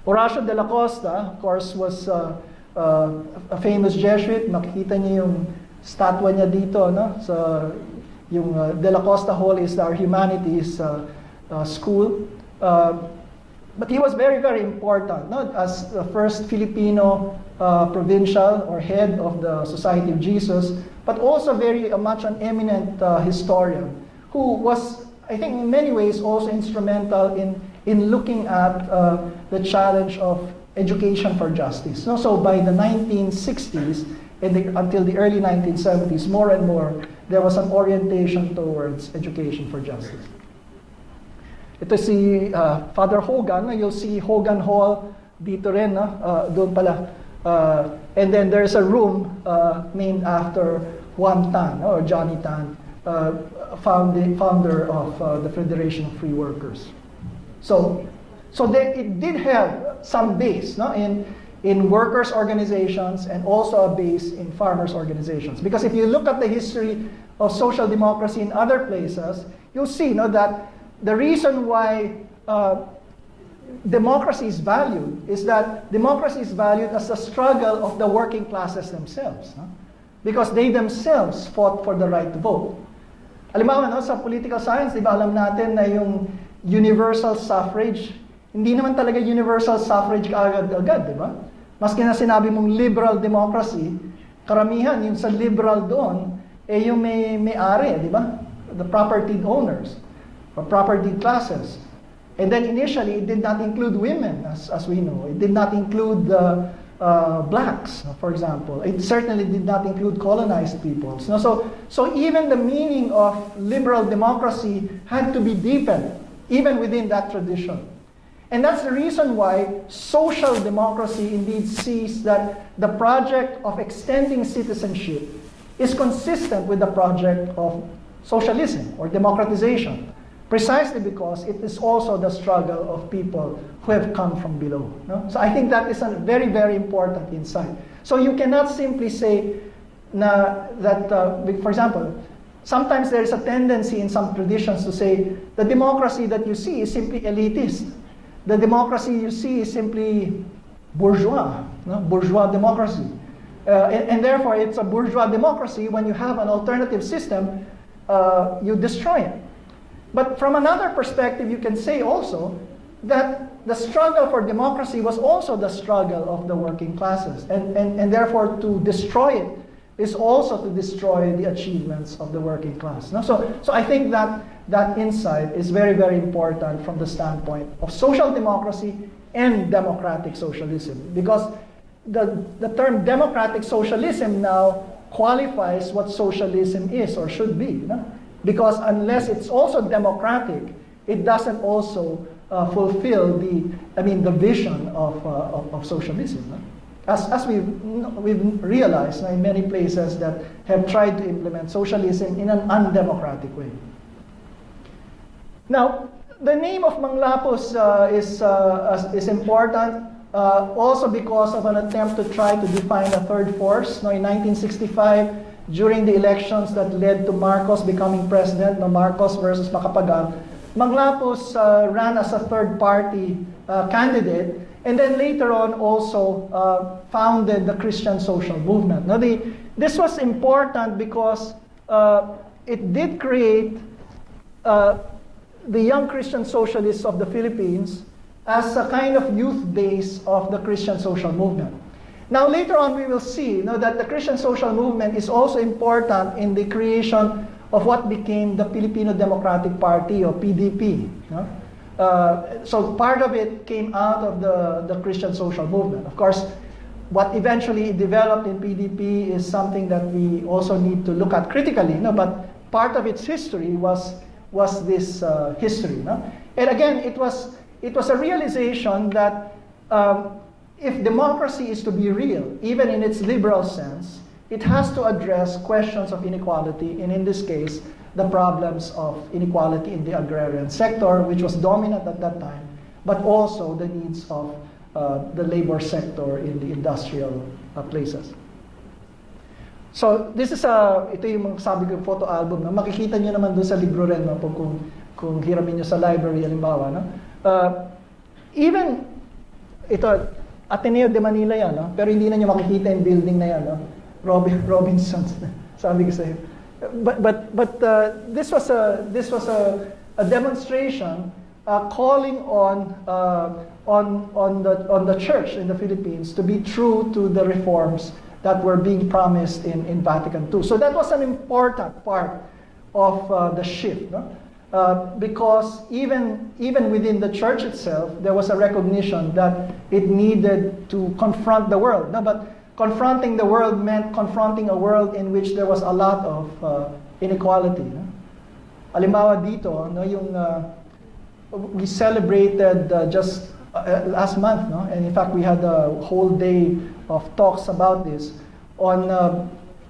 Horacio de la Costa, of course, was a famous Jesuit. Makikita niyo yung statwa niya dito, no? So yung De La Costa Hall is our humanities school. But he was very, very important, no? As the first Filipino provincial or head of the Society of Jesus, but also very much an eminent historian who was, I think, in many ways also instrumental in looking at the challenge of education for justice. No? So by the 1960s until the early 1970s, more and more, there was an orientation towards education for justice. Ito si Father Hogan. You'll see Hogan Hall dito rin, no? Doon pala. And then there's a room named after Juan Tan, or Johnny Tan, founder of the Federation of Free Workers. So it did have some base, no, in workers' organizations and also a base in farmers' organizations. Because if you look at the history of social democracy in other places, you'll see, no, that the reason why democracy is valued is that democracy is valued as a struggle of the working classes themselves, no? Because they themselves fought for the right to vote. Halimbawa, no, sa political science, di ba alam natin na yung universal suffrage, hindi naman talaga universal suffrage kaagad-agad, di ba? Maski na sinabi mong liberal democracy, karamihan yung sa liberal doon, yung may-ari, di ba? The property owners, or property classes. And then initially, it did not include women, as we know. It did not include blacks, for example. It certainly did not include colonized peoples. No? So even the meaning of liberal democracy had to be deepened, even within that tradition. And that's the reason why social democracy indeed sees that the project of extending citizenship is consistent with the project of socialism or democratization, precisely because it is also the struggle of people who have come from below. No? So I think that is a very, very important insight. So you cannot simply say that, for example, sometimes there is a tendency in some traditions to say the democracy that you see is simply elitist. The democracy you see is simply bourgeois, no? Bourgeois democracy. And therefore, it's a bourgeois democracy. When you have an alternative system, you destroy it. But from another perspective, you can say also that the struggle for democracy was also the struggle of the working classes. And therefore, to destroy it is also to destroy the achievements of the working class. No? So I think that insight is very, very important from the standpoint of social democracy and democratic socialism. Because the term democratic socialism now qualifies what socialism is or should be. No? Because unless it's also democratic, it doesn't also fulfill the vision of socialism. No? As we've realized in many places that have tried to implement socialism in an undemocratic way. Now, the name of Manglapos is important also because of an attempt to try to define a third force. In 1965, during the elections that led to Marcos becoming president, Marcos versus Macapagal, Manglapos ran as a third-party candidate, and then later on also founded the Christian Social Movement. Now, this was important because it did create the young Christian socialists of the Philippines as a kind of youth base of the Christian social movement. Now, later on, we will see that the Christian social movement is also important in the creation of what became the Filipino Democratic Party, or PDP. So part of it came out of the Christian social movement. Of course, what eventually developed in PDP is something that we also need to look at critically. But part of its history was this history. And again, it was a realization that if democracy is to be real, even in its liberal sense, it has to address questions of inequality, and in this case, the problems of inequality in the agrarian sector, which was dominant at that time, but also the needs of the labor sector in the industrial places. So this is ito yung sabi ko photo album. Makikita nyo naman doon sa libro rin kung hiramin nyo sa library, halimbawa. Even ito, Ateneo de Manila yan, pero hindi na nyo makikita yung building na yan. Robinson, sabi ko sa iyo. But this was a demonstration calling on the church in the Philippines to be true to the reforms that were being promised in Vatican II. So that was an important part of the shift, because even within the church itself, there was a recognition that it needed to confront the world. But confronting the world meant confronting a world in which there was a lot of inequality. Halimbawa dito, we celebrated just last month, and in fact we had a whole day of talks about this. On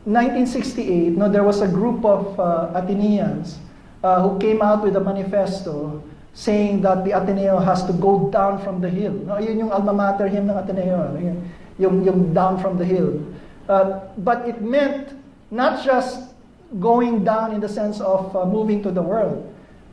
1968, there was a group of Ateneans who came out with a manifesto saying that the Ateneo has to go down from the hill. Yun yung alma mater hymn ng Ateneo, yung down from the hill. But it meant not just going down in the sense of moving to the world,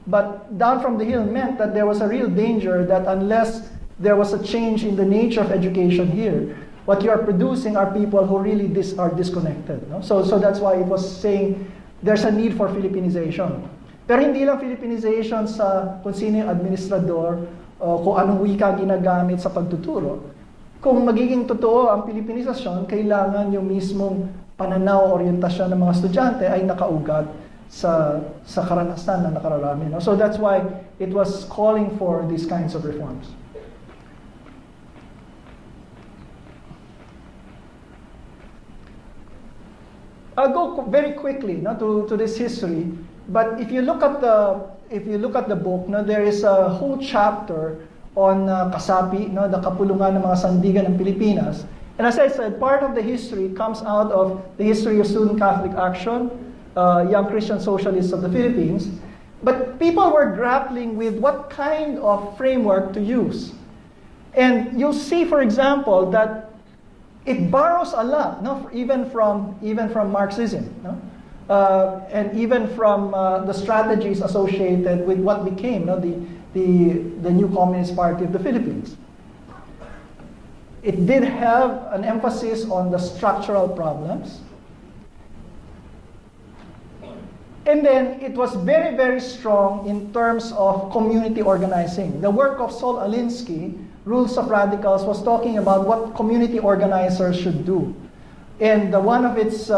but down from the hill meant that there was a real danger that unless there was a change in the nature of education here, what you are producing are people who really are disconnected. So that's why it was saying there's a need for Filipinization. Pero hindi lang Filipinization sa kung sino yung administrador o kung anong wika ginagamit sa pagtuturo. Kung magiging totoo ang Filipinizasyon, kailangan yung mismong pananaw, orientasyon ng mga estudyante ay nakaugat sa karanasan na nakararami. No? So that's why it was calling for these kinds of reforms. I'll go very quickly to this history, but if you look at the book, there is a whole chapter on kasapi, the kapulungan ng mga sandigan ng Pilipinas. And as I said, part of the history comes out of the history of Student Catholic Action, Young Christian Socialists of the Philippines. But people were grappling with what kind of framework to use. And you'll see, for example, that it borrows a lot, even from Marxism, and even from the strategies associated with what became the new Communist Party of the Philippines. It did have an emphasis on the structural problems. And then it was very, very strong in terms of community organizing. The work of Saul Alinsky, Rules of Radicals, was talking about what community organizers should do. And one of its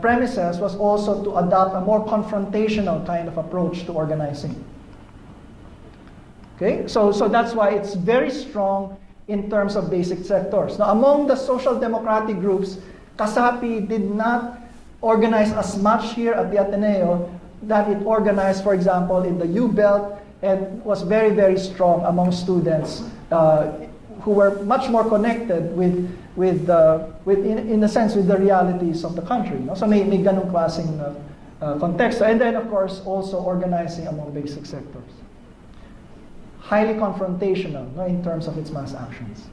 premises was also to adopt a more confrontational kind of approach to organizing. Okay, so that's why it's very strong in terms of basic sectors. Now, among the social democratic groups, Kasapi did not organize as much here at the Ateneo that it organized, for example, in the U-Belt, and was very, very strong among students who were much more connected in a sense, with the realities of the country. So may ganung klaseng context. And then, of course, also organizing among basic sectors. Highly confrontational in terms of its mass actions.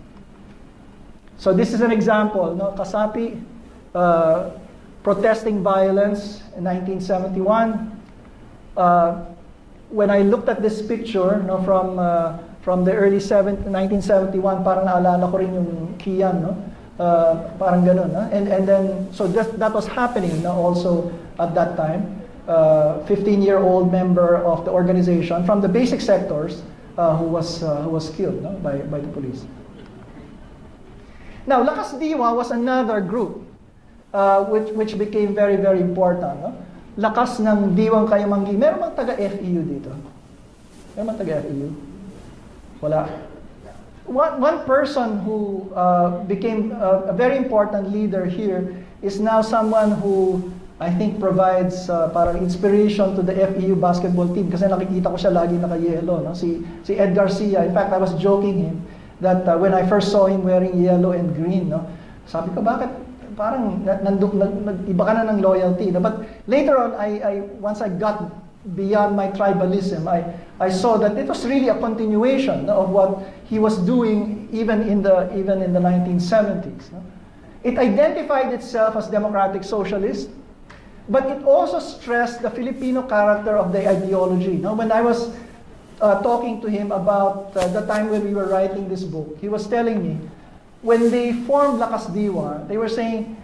So this is an example. Kasapi protesting violence in 1971. When I looked at this picture from the early 1971, parang naalala ko rin yung Kian, parang ganun. And then, so that was happening also at that time. 15-year-old member of the organization from the basic sectors who was killed by the police. Now, Lakas Diwa was another group which became very, very important. Lakas ng Diwang Kayumanggi. Meron bang taga-FEU dito? Meron bang taga-FEU? Wala. One person who became a very important leader here is now someone who I think provides parang inspiration to the FEU basketball team kasi nakikita ko siya lagi naka-yellow. Si Ed Garcia. In fact, I was joking him that when I first saw him wearing yellow and green, sabi ko, bakit parang iba ka na ng loyalty. But later on, once I got beyond my tribalism, I saw that it was really a continuation of what he was doing even in the 1970s. It identified itself as democratic socialist, but it also stressed the Filipino character of the ideology. When I was talking to him about the time when we were writing this book, he was telling me, when they formed Lakas Diwa, they were saying,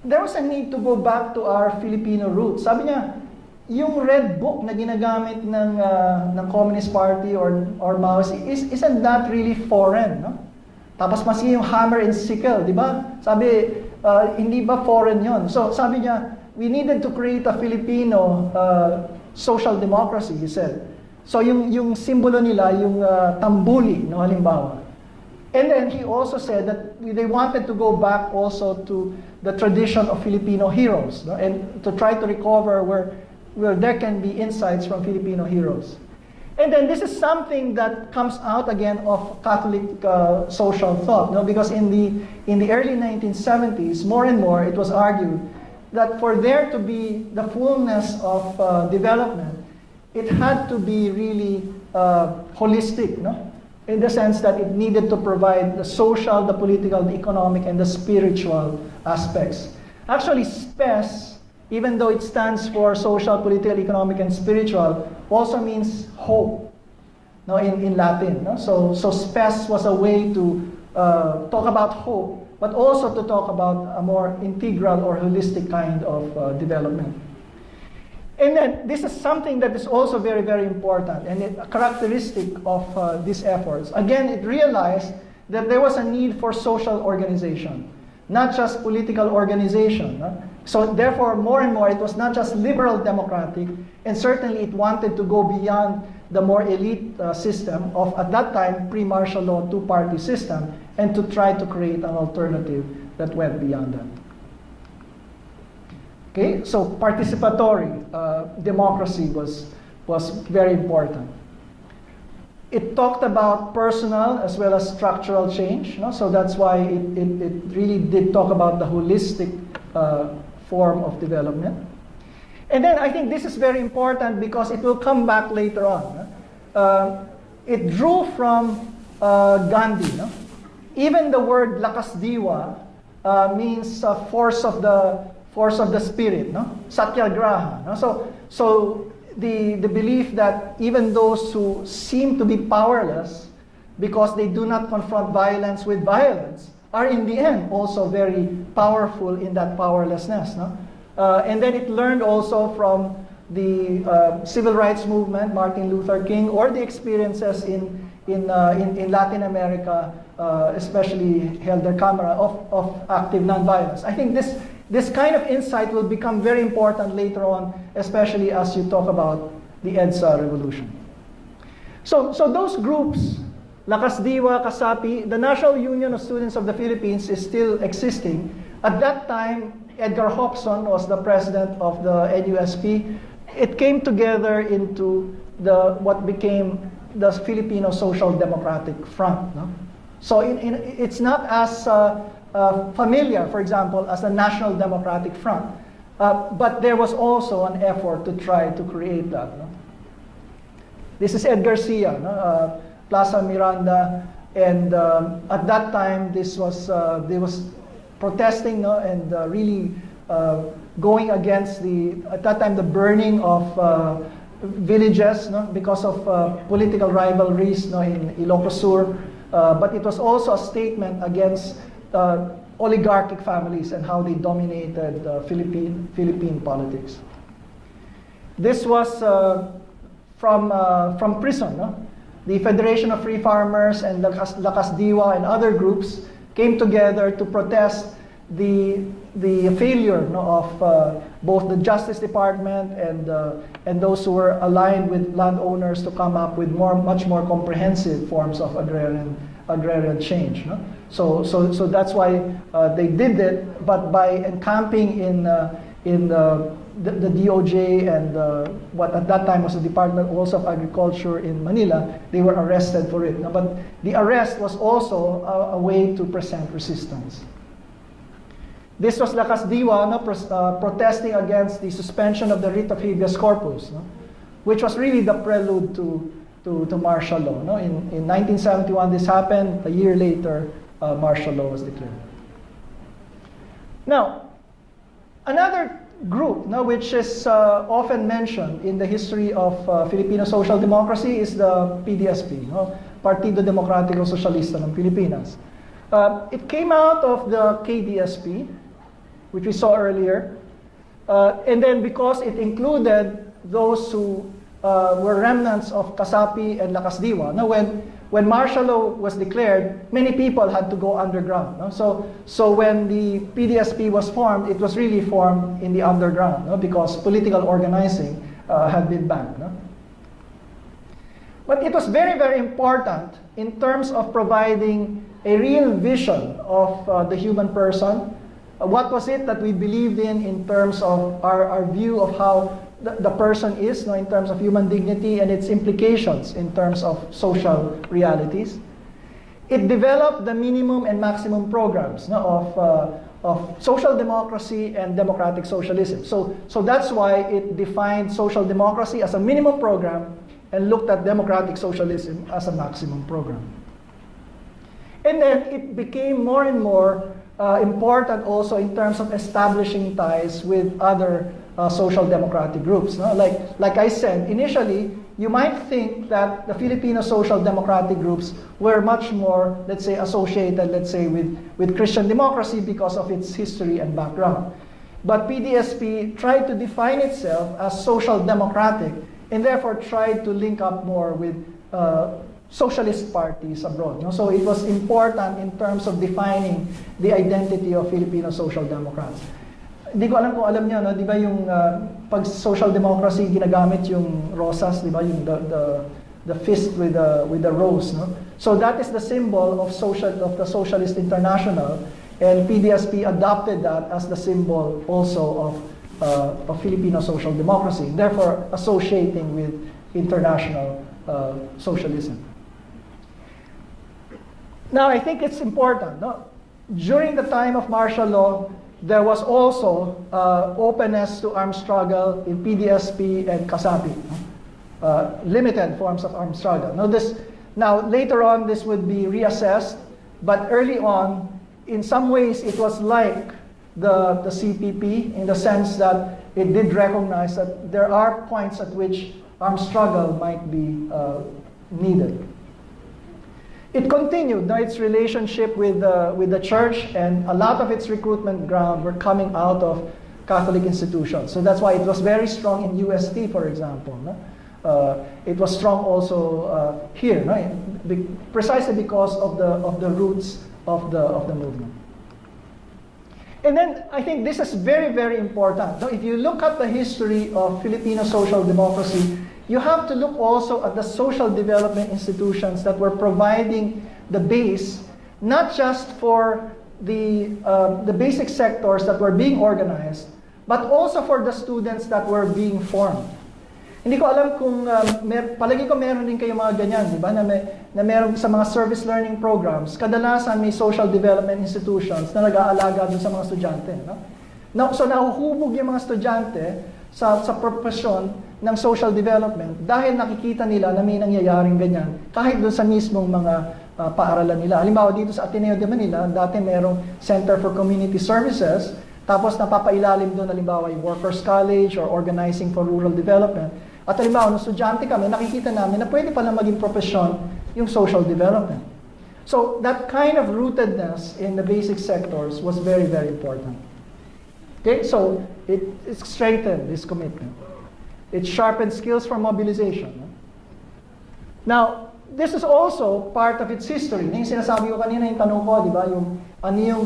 there was a need to go back to our Filipino roots. Sabi niya, yung red book na ginagamit ng Communist Party or Maoist, isn't that really foreign? Tapos mas yung hammer and sickle, di ba? Sabi, hindi ba foreign yon? So sabi niya, we needed to create a Filipino social democracy, he said. So yung simbolo nila, yung tambuli, halimbawa. And then he also said that they wanted to go back also to the tradition of Filipino heroes, and to try to recover where there can be insights from Filipino heroes. And then this is something that comes out again of Catholic social thought, because in the early 1970s, more and more it was argued that for there to be the fullness of development, it had to be really holistic, in the sense that it needed to provide the social, the political, the economic, and the spiritual aspects. Actually, SPES, even though it stands for social, political, economic, and spiritual, also means hope, in Latin. So SPES was a way to talk about hope, but also to talk about a more integral or holistic kind of development. And then this is something that is also very, very important and a characteristic of these efforts. Again, it realized that there was a need for social organization, not just political organization. So therefore, more and more, it was not just liberal democratic, and certainly it wanted to go beyond the more elite system of, at that time, pre-martial law two-party system, and to try to create an alternative that went beyond that. Okay, so participatory democracy was very important. It talked about personal as well as structural change, so that's why it really did talk about the holistic form of development. And then I think this is very important because it will come back later on. It drew from Gandhi. Even the word lakas diwa means force of the spirit, satyagraha. So the belief that even those who seem to be powerless because they do not confront violence with violence are in the end also very powerful in that powerlessness. And then it learned also from the civil rights movement, Martin Luther King, or the experiences in Latin America, especially Helder Camara, of active nonviolence. I think this kind of insight will become very important later on, especially as you talk about the EDSA revolution. So those groups, Lakas Diwa, Kasapi, the National Union of Students of the Philippines is still existing. At that time, Edgar Hopson was the president of the NUSP. It came together into what became the Filipino Social Democratic Front. So it's not as familiar, for example, as the National Democratic Front. But there was also an effort to try to create that. This is Ed Garcia, Plaza Miranda, and at that time they was protesting and really going against at that time the burning of villages because of political rivalries in Ilocos Sur, but it was also a statement against oligarchic families and how they dominated Philippine politics. This was from prison. The Federation of Free Farmers and Lakas Diwa and other groups came together to protest the failure of both the Justice Department and those who were aligned with landowners to come up with much more comprehensive forms of agrarian change. So that's why they did it, but by encamping in the DOJ and what at that time was the Department also of Agriculture in Manila, they were arrested for it. But the arrest was also a way to present resistance. This was Lakas Diwa protesting against the suspension of the writ of habeas corpus, which was really the prelude to martial law. In 1971 this happened. A year later, martial law was declared. Now, another group which is often mentioned in the history of Filipino social democracy is the PDSP, Partido Demokratiko Socialista ng Pilipinas. It came out of the KDSP, which we saw earlier, and then because it included those who were remnants of Kasapi and Lakas Diwa. When martial law was declared, many people had to go underground. So when the PDSP was formed, it was really formed in the underground because political organizing had been banned. But it was very, very important in terms of providing a real vision of the human person. What was it that we believed in terms of our view of how the person is, in terms of human dignity and its implications in terms of social realities. It developed the minimum and maximum programs of social democracy and democratic socialism. So that's why it defined social democracy as a minimum program and looked at democratic socialism as a maximum program. And then it became more and more important also in terms of establishing ties with other social democratic groups. Like I said, initially, you might think that the Filipino social democratic groups were much more, let's say, associated, let's say, with Christian democracy because of its history and background. But PDSP tried to define itself as social democratic and therefore tried to link up more with socialist parties abroad. No? So it was important in terms of defining the identity of Filipino social democrats. Hindi ko alam kung alam niyo, no? Di ba yung pag social democracy ginagamit yung rosas, di ba yung the fist with the rose, no? So that is the symbol of the Socialist International, and PDSP adopted that as the symbol also of Filipino social democracy, therefore associating with international socialism. Now, I think it's important. No? During the time of martial law, there was also openness to armed struggle in PDSP and CASAPI. Limited forms of armed struggle. Now, later on, this would be reassessed, but early on, in some ways, it was like the CPP in the sense that it did recognize that there are points at which armed struggle might be needed. It continued its relationship with the church, and a lot of its recruitment ground were coming out of Catholic institutions. So that's why it was very strong in UST, for example. No? It was strong also here, no? Precisely because of the roots of the movement. And then I think this is very, very important. So if you look at the history of Filipino social democracy, you have to look also at the social development institutions that were providing the base, not just for the basic sectors that were being organized, but also for the students that were being formed. Hindi ko alam kung, palagi ko meron din kayo mga ganyan, di ba? Na meron sa mga service learning programs, kadalasan may social development institutions na nag-aalaga dun sa mga estudyante. No? So nahuhubog yung mga estudyante sa profesyon ng social development dahil nakikita nila na may nangyayaring ganyan kahit dun sa mismong mga paaralan nila. Halimbawa dito sa Ateneo de Manila, dati merong Center for Community Services, tapos napapailalim doon halimbawa yung Workers College or Organizing for Rural Development. At halimbawa, nung estudyante kami, nakikita namin na pwede pala maging profesyon yung social development. So that kind of rootedness in the basic sectors was very, very important. Okay, so it strengthened this commitment. It sharpened skills for mobilization. Now, this is also part of its history. Yung sinasabi ko kanina, yung tanong ko, di ba, yung ano yung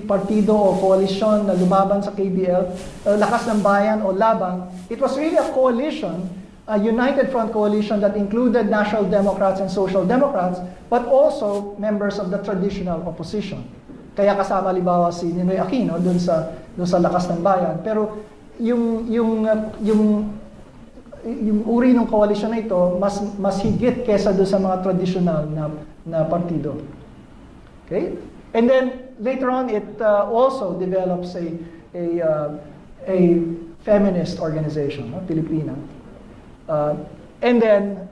partido o coalition na lumaban sa KBL, Lakas ng Bayan o Labang, it was really a coalition, a united front coalition that included National Democrats and Social Democrats, but also members of the traditional opposition. Kaya kasama halimbawa si Ninoy Aquino dun sa Lakas ng Bayan. Pero yung uri ng coalition na ito mas higit kesa doon sa mga traditional na partido. Okay? And then later on it also develops a feminist organization, Filipina. And then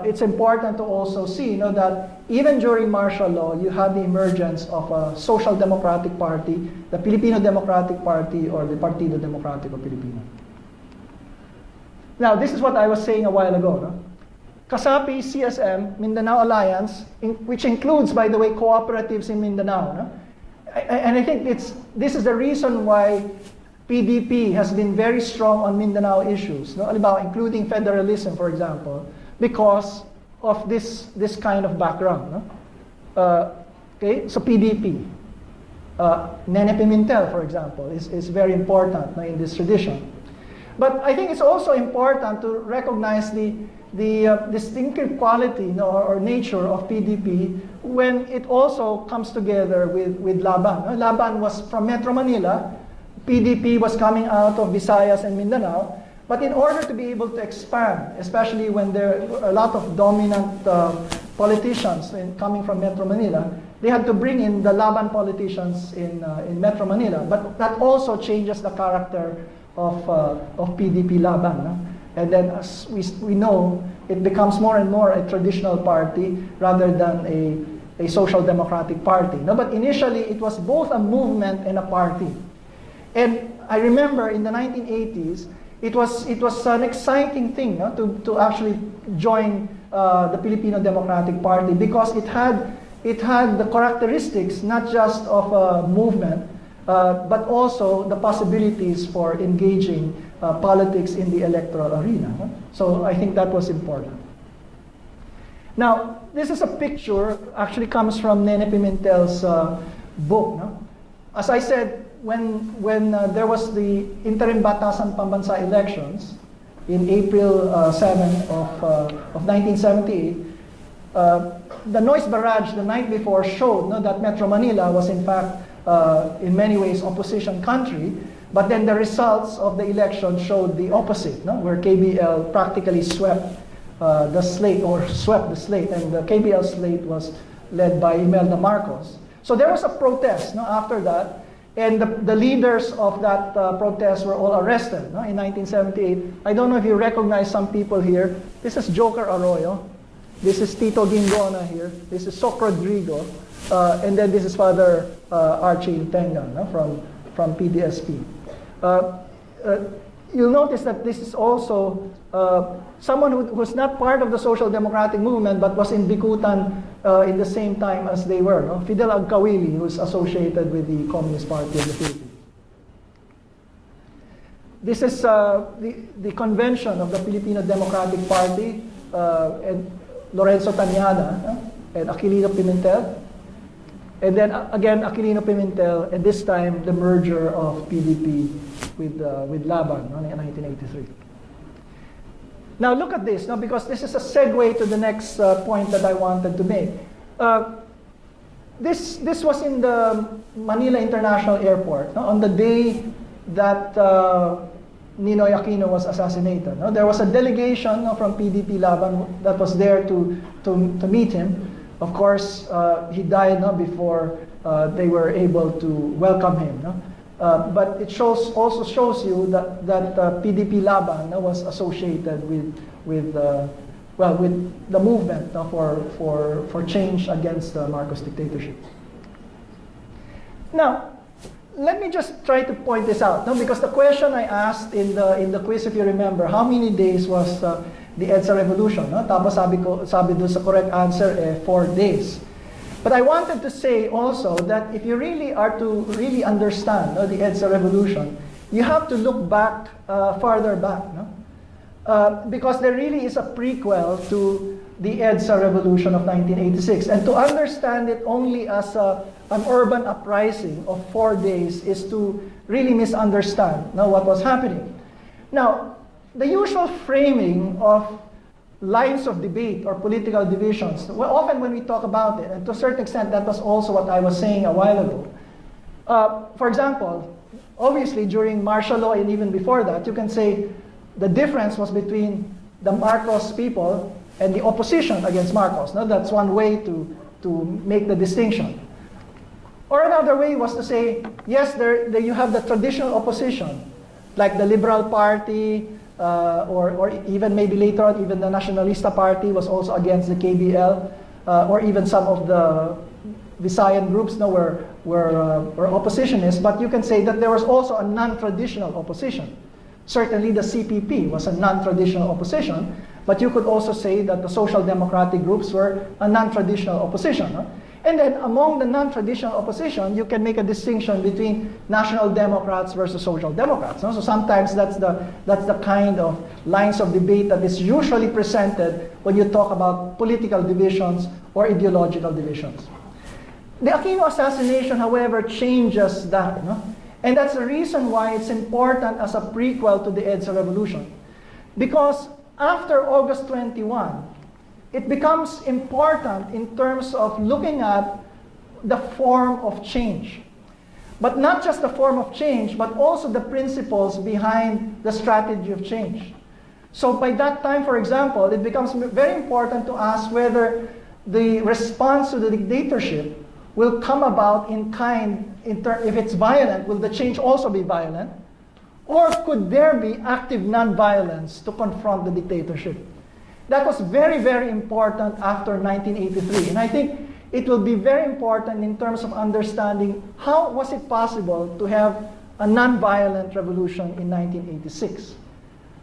it's important to also see that even during martial law, you had the emergence of a social democratic party, the Filipino Democratic Party or the Partido Democratico Filipino. Now, this is what I was saying a while ago. No? CASAPI, CSM, Mindanao Alliance, which includes, by the way, cooperatives in Mindanao. No? And I think this is the reason why PDP has been very strong on Mindanao issues, no? Including federalism, for example, because of this kind of background. No? Okay, so PDP. Nene Pimentel, for example, is very important in this tradition. But I think it's also important to recognize the distinctive quality or nature of PDP when it also comes together with Laban. Laban was from Metro Manila, PDP was coming out of Visayas and Mindanao, but in order to be able to expand, especially when there are a lot of dominant politicians coming from Metro Manila, they had to bring in the Laban politicians in Metro Manila. But that also changes the character of PDP Laban. No? And then as we know, it becomes more and more a traditional party rather than a social democratic party. No? But initially, it was both a movement and a party. And I remember in the 1980s, it was an exciting thing to actually join the Filipino Democratic Party because it had the characteristics not just of a movement, but also the possibilities for engaging politics in the electoral arena. No? So I think that was important. Now, this is a picture, actually comes from Nene Pimentel's book. No? As I said, when there was the interim Batasan Pambansa elections in April 7 of 1978, the noise barrage the night before showed that Metro Manila was in fact in many ways opposition country, but then the results of the election showed the opposite, where KBL practically swept the slate, and the KBL slate was led by Imelda Marcos. So there was a protest after that, and the leaders of that protest were all arrested in 1978. I don't know if you recognize some people here. This is Joker Arroyo. This is Tito Gingona here. This is Soc Rodrigo. And then this is Father Archie Tenga from PDSP. You'll notice that this is also someone who was not part of the social democratic movement but was in Bikutan in the same time as they were. Fidel Agkawili, who's associated with the Communist Party of the Philippines. This is the convention of the Filipino Democratic Party, and Lorenzo Tanyada and Aquilino Pimentel. And then again, Aquilino Pimentel, and this time the merger of PDP with Laban in 1983. Now look at this, because this is a segue to the next point that I wanted to make. This was in the Manila International Airport on the day that Ninoy Aquino was assassinated. There was a delegation from PDP Laban that was there to meet him. Of course, he died before they were able to welcome him. But it also shows you that PDP Laban was associated with the movement for change against the Marcos dictatorship. Now, let me just try to point this out, because the question I asked in the quiz, if you remember, how many days was the EDSA revolution? Tapos sabi doon sa correct answer, 4 days. But I wanted to say also that if you really are to really understand the EDSA revolution, you have to look back, farther back, because there really is a prequel to the EDSA revolution of 1986. And to understand it only as an urban uprising of 4 days is to really misunderstand what was happening. Now, the usual framing of lines of debate or political divisions, well, often when we talk about it, and to a certain extent that was also what I was saying a while ago. For example, obviously during martial law and even before that, you can say the difference was between the Marcos people and the opposition against Marcos. That's one way to make the distinction. Or another way was to say, yes, there you have the traditional opposition, like the Liberal Party, or even maybe later on, even the Nacionalista Party was also against the KBL, or even some of the Visayan groups were oppositionists. But you can say that there was also a non-traditional opposition. Certainly the CPP was a non-traditional opposition, but you could also say that the social democratic groups were a non-traditional opposition. And then among the non-traditional opposition, you can make a distinction between National Democrats versus Social Democrats. So sometimes that's the kind of lines of debate that is usually presented when you talk about political divisions or ideological divisions. The Aquino assassination, however, changes that. And that's the reason why it's important as a prequel to the EDSA revolution. Because after August 21, it becomes important in terms of looking at the form of change. But not just the form of change, but also the principles behind the strategy of change. So by that time, for example, it becomes very important to ask whether the response to the dictatorship will come about in kind, if it's violent, will the change also be violent? Or could there be active non-violence to confront the dictatorship? That was very, very important after 1983. And I think it will be very important in terms of understanding how was it possible to have a non-violent revolution in 1986.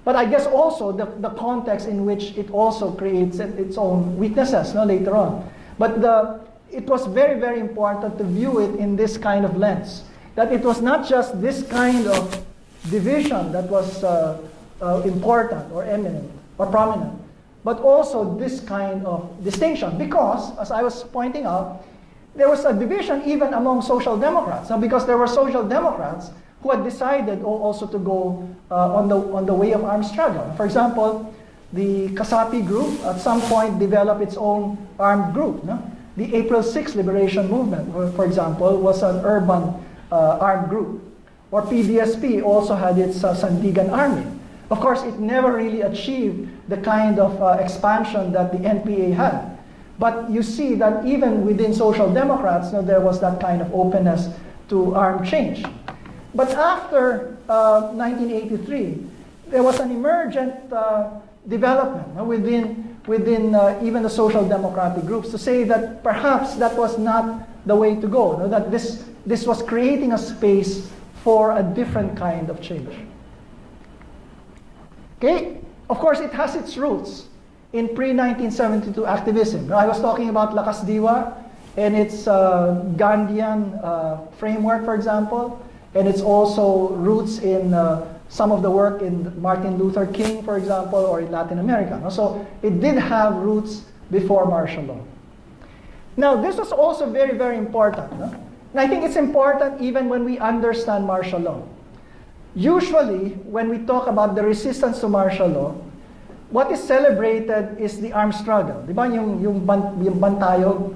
But I guess also the context in which it also creates its own weaknesses later on. But it was very, very important to view it in this kind of lens. that it was not just this kind of division that was important or eminent or prominent, but also this kind of distinction. Because, as I was pointing out, there was a division even among social democrats. Now, because there were social democrats who had decided also to go on the way of armed struggle. For example, the CASAPI group at some point developed its own armed group. No? The April 6 Liberation Movement, for example, was an urban armed group. Or PDSP also had its Sandigan Army. Of course, it never really achieved the kind of expansion that the NPA had. But you see that even within social democrats, there was that kind of openness to armed change. But after 1983, there was an emergent development within even the social democratic groups to say that perhaps that was not the way to go, that this was creating a space for a different kind of change. Okay? Of course, it has its roots in pre-1972 activism. I was talking about Casa de Huah and its Gandhian framework, for example, and its also roots in some of the work in Martin Luther King, for example, or in Latin America. So it did have roots before martial law. Now, this was also very, very important. And I think it's important even when we understand martial law. Usually, when we talk about the resistance to martial law, what is celebrated is the armed struggle. Di ba? Yung bantayog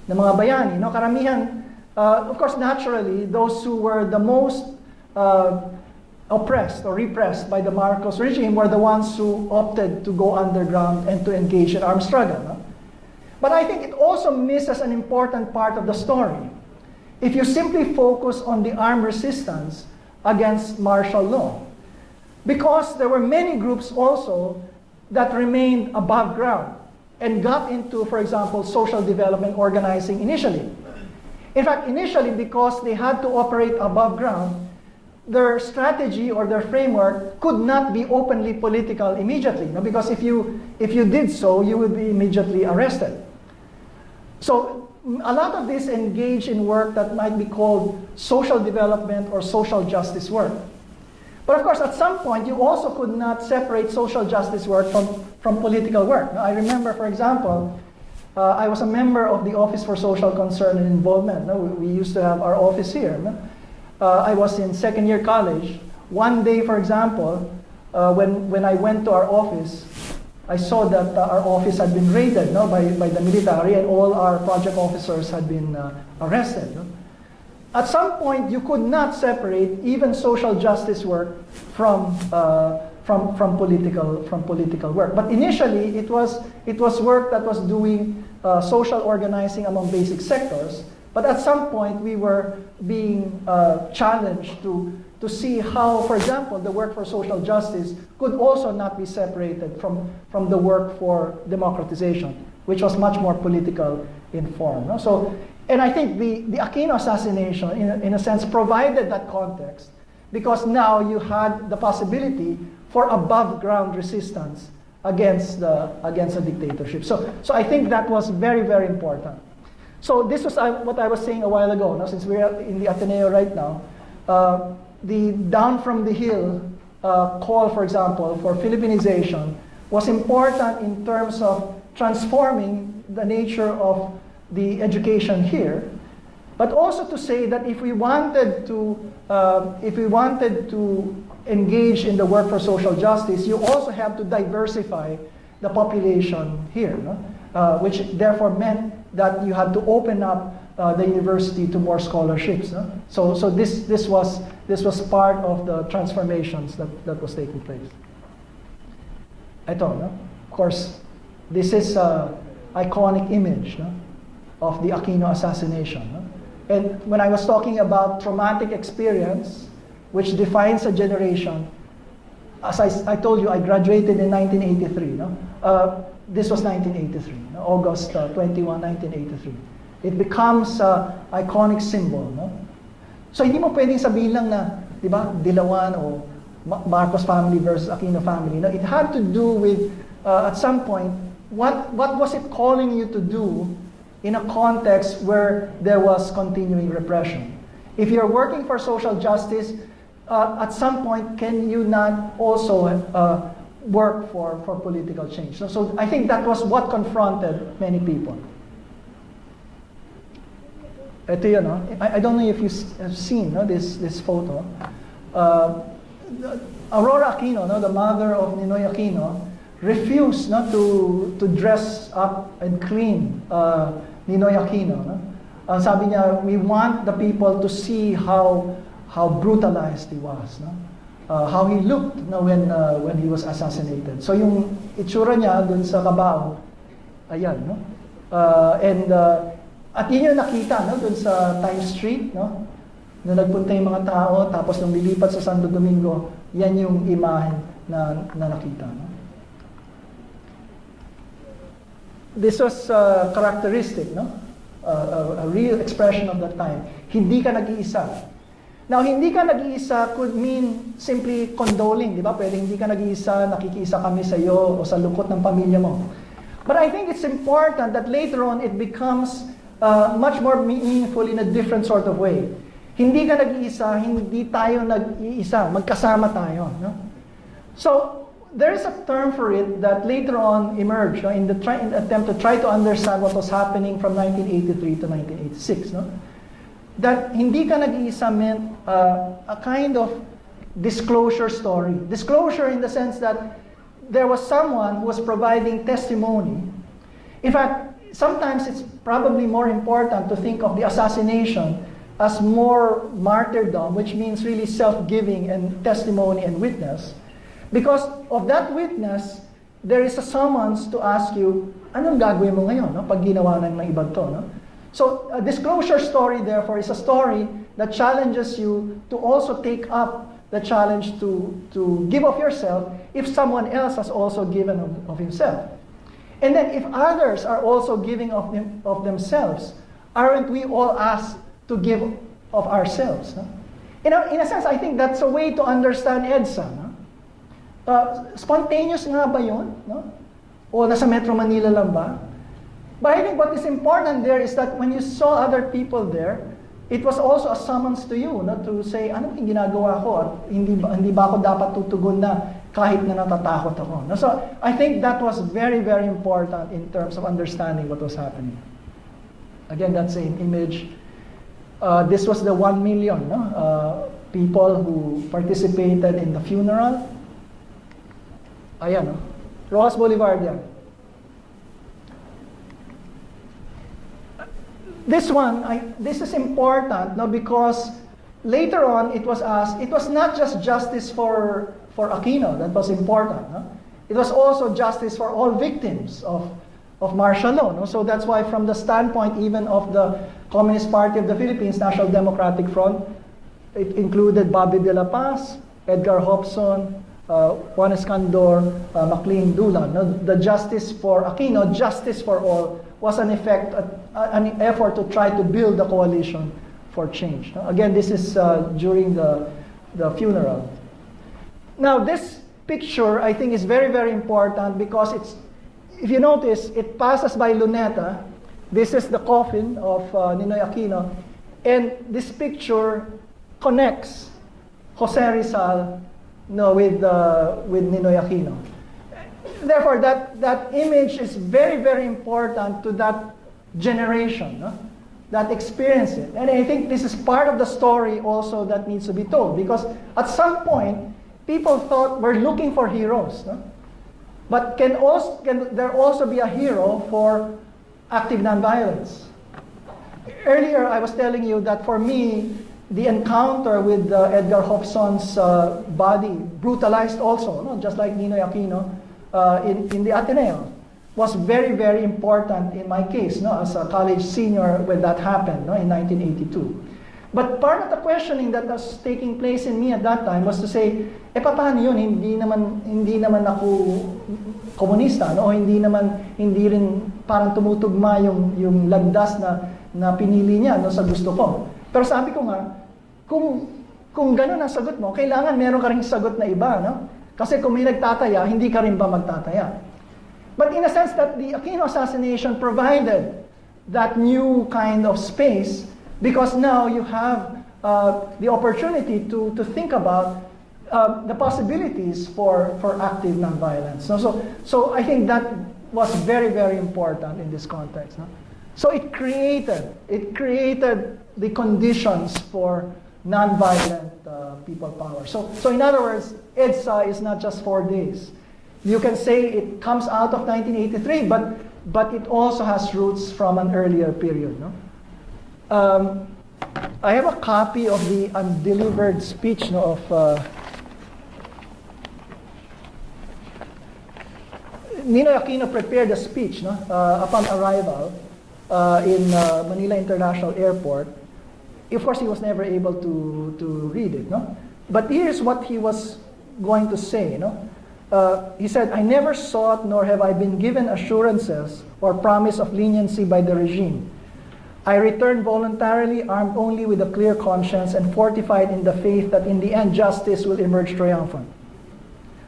ng mga bayani. Karamihan, of course, naturally, those who were the most oppressed or repressed by the Marcos regime were the ones who opted to go underground and to engage in armed struggle. But I think it also misses an important part of the story. If you simply focus on the armed resistance against martial law. Because there were many groups also that remained above ground and got into, for example, social development organizing initially. In fact, initially, because they had to operate above ground, their strategy or their framework could not be openly political immediately. Because if you did so, you would be immediately arrested. So a lot of this engage in work that might be called social development or social justice work. But of course, at some point, you also could not separate social justice work from political work. Now, I remember, for example, I was a member of the Office for Social Concern and Involvement. We used to have our office here. I was in second year college. One day, for example, when I went to our office, I saw that our office had been raided by the military and all our project officers had been arrested. At some point, you could not separate even social justice work from political work. But initially, it was work that was doing social organizing among basic sectors. But at some point, we were being challenged to see how, for example, the work for social justice could also not be separated from the work for democratization, which was much more political in form. So, and I think the Aquino assassination, in a sense, provided that context, because now you had the possibility for above-ground resistance against a dictatorship. So I think that was very, very important. So this was what I was saying a while ago. Since we're in the Ateneo right now, the down from the hill call, for example, for Filipinization was important in terms of transforming the nature of the education here, but also to say that if we wanted to engage in the work for social justice, you also have to diversify the population here, which therefore meant that you had to open up the university to more scholarships. So this was part of the transformations that was taking place. Ito, of course, this is an iconic image of the Aquino assassination. And when I was talking about traumatic experience, which defines a generation, as I told you, I graduated in 1983. This was 1983, August 21, 1983. It becomes an iconic symbol. So hindi mo pwedeng sabihin lang na, di ba, Dilawan o Marcos family versus Aquino family. It had to do with, at some point, what was it calling you to do in a context where there was continuing repression? If you're working for social justice, at some point, can you not also work for political change? So I think that was what confronted many people. Ito yun, no? I don't know if you have seen, no, this photo. Aurora Aquino, no, the mother of Ninoy Aquino, refused, no, to dress up and clean Ninoy Aquino. No? Sabi niya, we want the people to see how brutalized he was, no? How he looked, no, when he was assassinated. So yung itsura niya dun sa kabao, ayan, no? At yun yung nakita, no, dun sa Times Street, no? Nung nagpunta yung mga tao, tapos nung lilipat sa Santo Domingo, yan yung imahe na nakita, no? This was characteristic, no? A real expression of that time. Hindi ka nag-iisa. Now, hindi ka nag-iisa could mean simply condoling, di ba? Pwede hindi ka nag-iisa, nakikiisa kami sa iyo o sa lungkot ng pamilya mo. But I think it's important that later on it becomes much more meaningful in a different sort of way. Hindi ka nag-iisa, hindi tayo nag-iisa, magkasama tayo. No? So, there is a term for it that later on emerged, no, in the attempt to try to understand what was happening from 1983 to 1986. No? That hindi ka nag-iisa meant a kind of disclosure story. Disclosure in the sense that there was someone who was providing testimony. In fact, sometimes it's probably more important to think of the assassination as more martyrdom, which means really self-giving and testimony and witness. Because of that witness, there is a summons to ask you, anong gagawin mo ngayon, no? Pag ginawa ng ibang to, no? So, a disclosure story, therefore, is a story that challenges you to also take up the challenge to give of yourself if someone else has also given of himself. And then if others are also giving of themselves, aren't we all asked to give of ourselves? No? In a sense, I think that's a way to understand EDSA. No? Spontaneous nga ba yun? No? O nasa Metro Manila lang ba? But I think what is important there is that when you saw other people there, it was also a summons to you, no? To say, ano yung ginagawa ko? At hindi ba ako dapat tutugon na kahit na natatakot ako? No? So I think that was very, very important in terms of understanding what was happening. Again, that's an image. This was the 1 million, no? People who participated in the funeral. Ayan, no? Rojas Boulevard yan. This is important, no, because later on it was asked, it was not just justice for Aquino that was important. No? It was also justice for all victims of martial law. No? So that's why from the standpoint even of the Communist Party of the Philippines, National Democratic Front, it included Bobby De La Paz, Edgar Hobson, Juan Escandor, Maclean Dulan. No? The justice for Aquino, justice for all, was an effort to try to build a coalition for change. No? Again, this is during the funeral. Now, this picture, I think, is very, very important because it's, if you notice, it passes by Luneta. This is the coffin of Ninoy Aquino. And this picture connects Jose Rizal, no, with Ninoy Aquino. Therefore, that image is very, very important to that generation, no? That experience it. And I think this is part of the story also that needs to be told, because at some point, people thought we're looking for heroes. No? But can there also be a hero for active nonviolence? Earlier, I was telling you that for me, the encounter with Edgar Hobson's body, brutalized also, no? Just like Ninoy Aquino, in the Ateneo, was very, very important in my case, no, as a college senior when that happened, no, in 1982. But part of the questioning that was taking place in me at that time was to say, paano yun? Hindi naman ako komunista, no? Hindi rin parang tumutugma yung lagdas na pinili niya, no, sa gusto ko. Pero sabi ko nga, kung gano'n ang sagot mo, kailangan meron ka ring sagot na iba, no? Kasi kung may nagtataya, hindi ka rin ba magtataya? But in a sense that the Aquino assassination provided that new kind of space, because now you have the opportunity to think about the possibilities for active nonviolence. So I think that was very, very important in this context. No? So it created the conditions for nonviolent people power. So in other words, EDSA is not just 4 days. You can say it comes out of 1983, but it also has roots from an earlier period. No? I have a copy of the undelivered speech of Ninoy Aquino prepared a speech upon arrival in Manila International Airport. Of course, he was never able to read it. No? But here's what he was going to say. He said, "I never sought nor have I been given assurances or promise of leniency by the regime. I returned voluntarily, armed only with a clear conscience and fortified in the faith that in the end justice will emerge triumphant.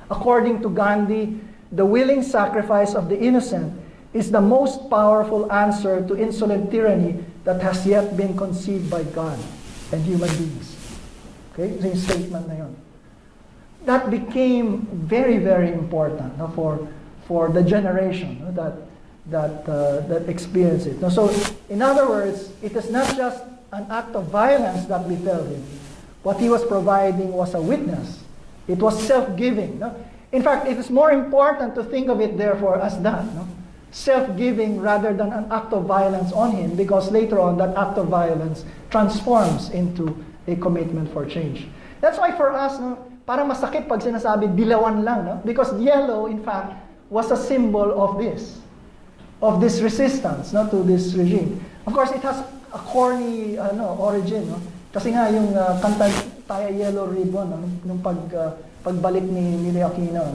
According to Gandhi, the willing sacrifice of the innocent is the most powerful answer to insolent tyranny that has yet been conceived by God and human beings." Okay, yung statement na yun. That became very, very important for the generation that experienced it. So, in other words, it is not just an act of violence that befell him. What he was providing was a witness. It was self-giving. In fact, it is more important to think of it, therefore, as that. Self-giving rather than an act of violence on him, because later on, that act of violence transforms into a commitment for change. That's why for us, parang masakit pag sinasabi dilawan lang, because yellow, in fact, was a symbol of this resistance to this regime. Of course, it has a corny origin. Kasi nga yung kanta Tayo Yellow Ribbon, nung pagbalik ni Ninoy Aquino.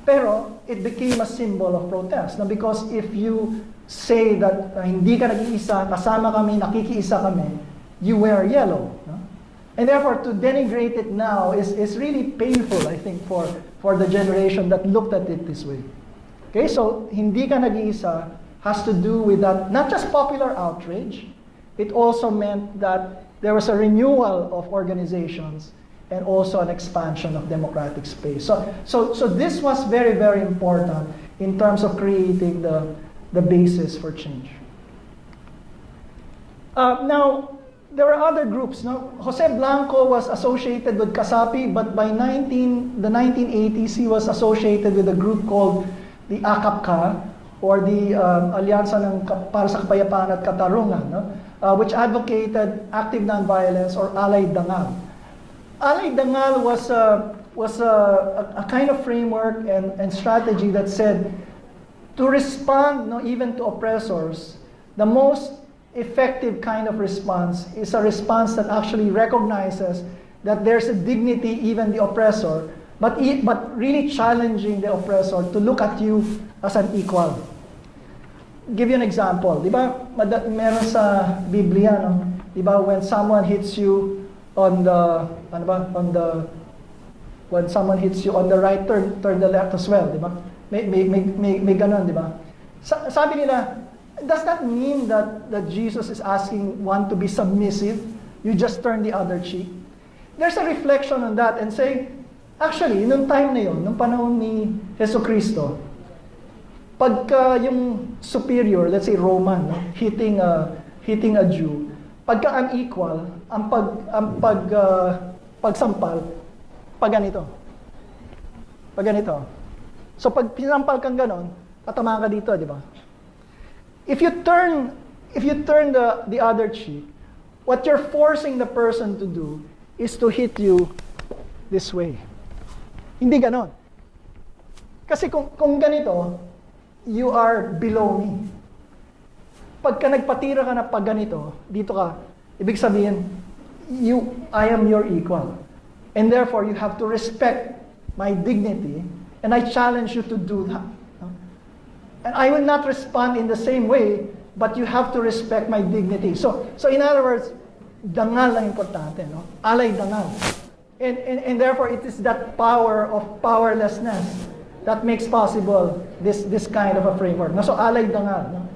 Pero it became a symbol of protest. Because if you say that hindi ka nag-iisa, kasama kami, nakikiisa kami, you wear yellow. And therefore, to denigrate it now is really painful, I think, for the generation that looked at it this way. Okay, so hindi ka nag-iisa has to do with that, not just popular outrage, it also meant that there was a renewal of organizations and also an expansion of democratic space. So this was very, very important in terms of creating the basis for change. Now, there were other groups. Jose Blanco was associated with CASAPI, but by the 1980s, he was associated with a group called the AKAPCA, or the Alyansa para sa Kapayapaan at Katarungan, which advocated active nonviolence, or Alay Dangal. Alay Dangal was a kind of framework and strategy that said to respond even to oppressors, the most effective kind of response is a response that actually recognizes that there's a dignity even the oppressor, but really challenging the oppressor to look at you as an equal. Give you an example. Di ba, meron sa Biblia, di ba, when someone hits you on the when someone hits you on the right, turn the left as well, di ba? May ganon, di ba? Sabi nila, does that mean that Jesus is asking one to be submissive? You just turn the other cheek? There's a reflection on that and say, actually, nung time na yun, nung panahon ni Jesucristo, pagka yung superior, let's say Roman, hitting a Jew, pagka unequal, ang pagsampal, pag ganito. So pag pinampal kang ganon, tatamaan ka dito, di ba? If you turn the other cheek, what you're forcing the person to do is to hit you this way. Hindi ganon. Kasi kung ganito, you are below me. Pagka nagpatira ka na pag ganito, dito ka, ibig sabihin, I am your equal. And therefore, you have to respect my dignity, and I challenge you to do that. And I will not respond in the same way, but you have to respect my dignity. So in other words, dangal lang importante, Alay dangal. And therefore, it is that power of powerlessness that makes possible this kind of a framework. So alay dangal.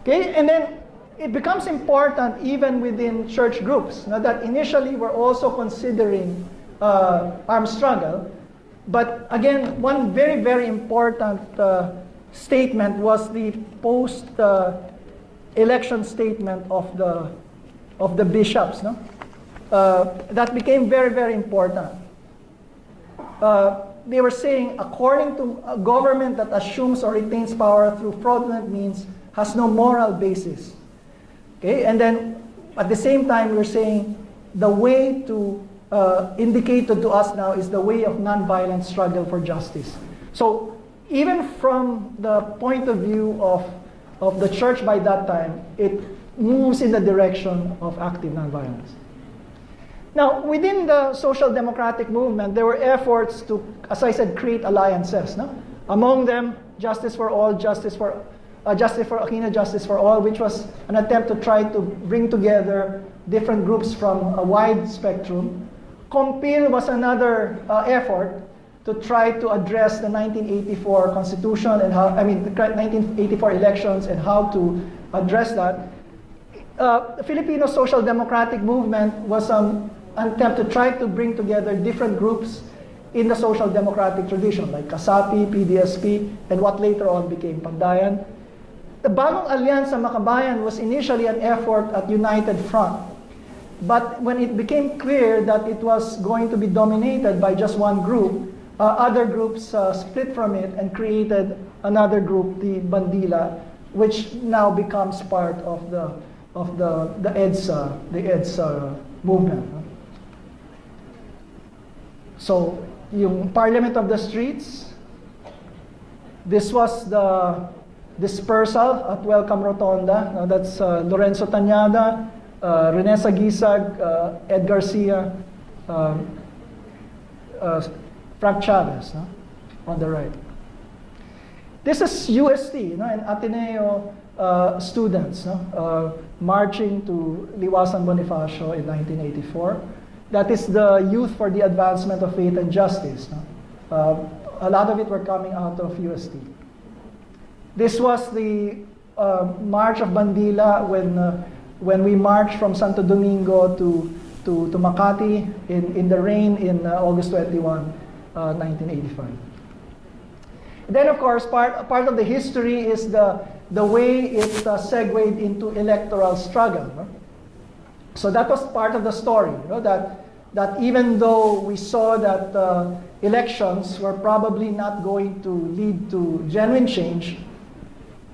Okay, and then it becomes important even within church groups. Now that initially we're also considering armed struggle, but again, one very, very important statement was the post-election statement of the bishops. No? That became very, very important. They were saying, according to a government that assumes or retains power through fraudulent means has no moral basis. Okay, and then at the same time, we're saying the way to indicated to us now is the way of nonviolent struggle for justice. So even from the point of view of the church by that time, it moves in the direction of active nonviolence. Now, within the social democratic movement, there were efforts to, as I said, create alliances. No? Among them, Justice for All, Justice for Aquino, Justice for All, which was an attempt to try to bring together different groups from a wide spectrum. Compil was another effort to try to address the 1984 Constitution and the 1984 elections and how to address that. The Filipino Social Democratic movement was an attempt to try to bring together different groups in the social democratic tradition, like Kasapi, PDSP, and what later on became Pandayan. The Bagong Alyansa Makabayan was initially an effort at United Front. But when it became clear that it was going to be dominated by just one group, other groups split from it and created another group, the Bandila, which now becomes part of the EDSA movement. So, yung Parliament of the Streets, this was the dispersal at Welcome Rotonda. Now that's Lorenzo Tañada, Rene Sagisag, Ed Garcia, Frank Chavez, no? On the right. This is UST, and Ateneo students, marching to Liwasan Bonifacio in 1984. That is the Youth for the Advancement of Faith and Justice. A lot of it were coming out of UST. This was the March of Bandila when we marched from Santo Domingo to Makati in the rain in August 21, 1985. Then, of course, part of the history is the way it segued into electoral struggle. No? So that was part of the story, that even though we saw that elections were probably not going to lead to genuine change,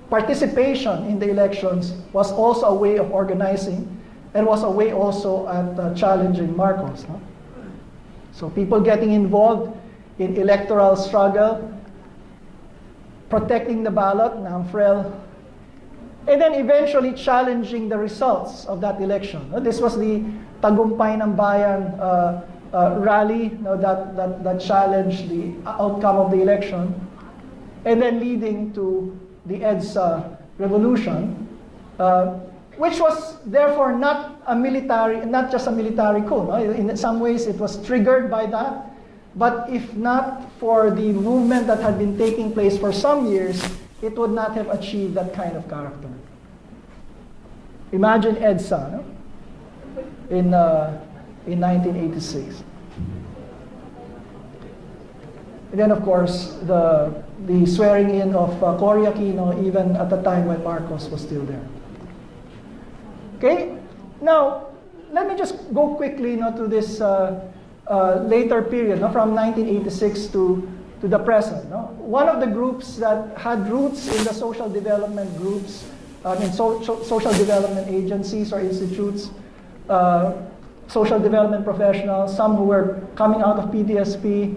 participation in the elections was also a way of organizing and was a way also at challenging Marcos. No? So people getting involved in electoral struggle, protecting the ballot, NAMFREL, and then eventually challenging the results of that election. This was the Tagumpay ng Bayan rally that challenged the outcome of the election, and then leading to the EDSA revolution, which was therefore not just a military coup. No? In some ways, it was triggered by that. But if not for the movement that had been taking place for some years, it would not have achieved that kind of character. Imagine EDSA, no? in 1986. And then, of course, the swearing in of Cory Aquino, even at the time when Marcos was still there. Okay? Now, let me just go quickly to this later period, from 1986 to the present. One of the groups that had roots in the social development groups, social development agencies or institutes, social development professionals, some who were coming out of PDSP,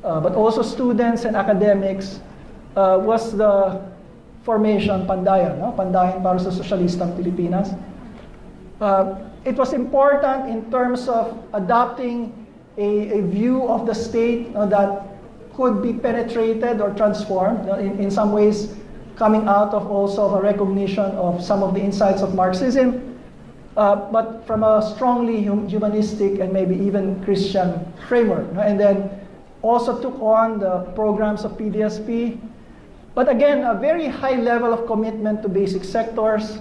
but also students and academics, was the formation Pandayan, Pandayan para sa Sosyalistang Pilipinas. It was important in terms of adopting a view of the state that could be penetrated or transformed, in some ways coming out of also a recognition of some of the insights of Marxism, but from a strongly humanistic and maybe even Christian framework. And then also took on the programs of PDSP, but again, a very high level of commitment to basic sectors,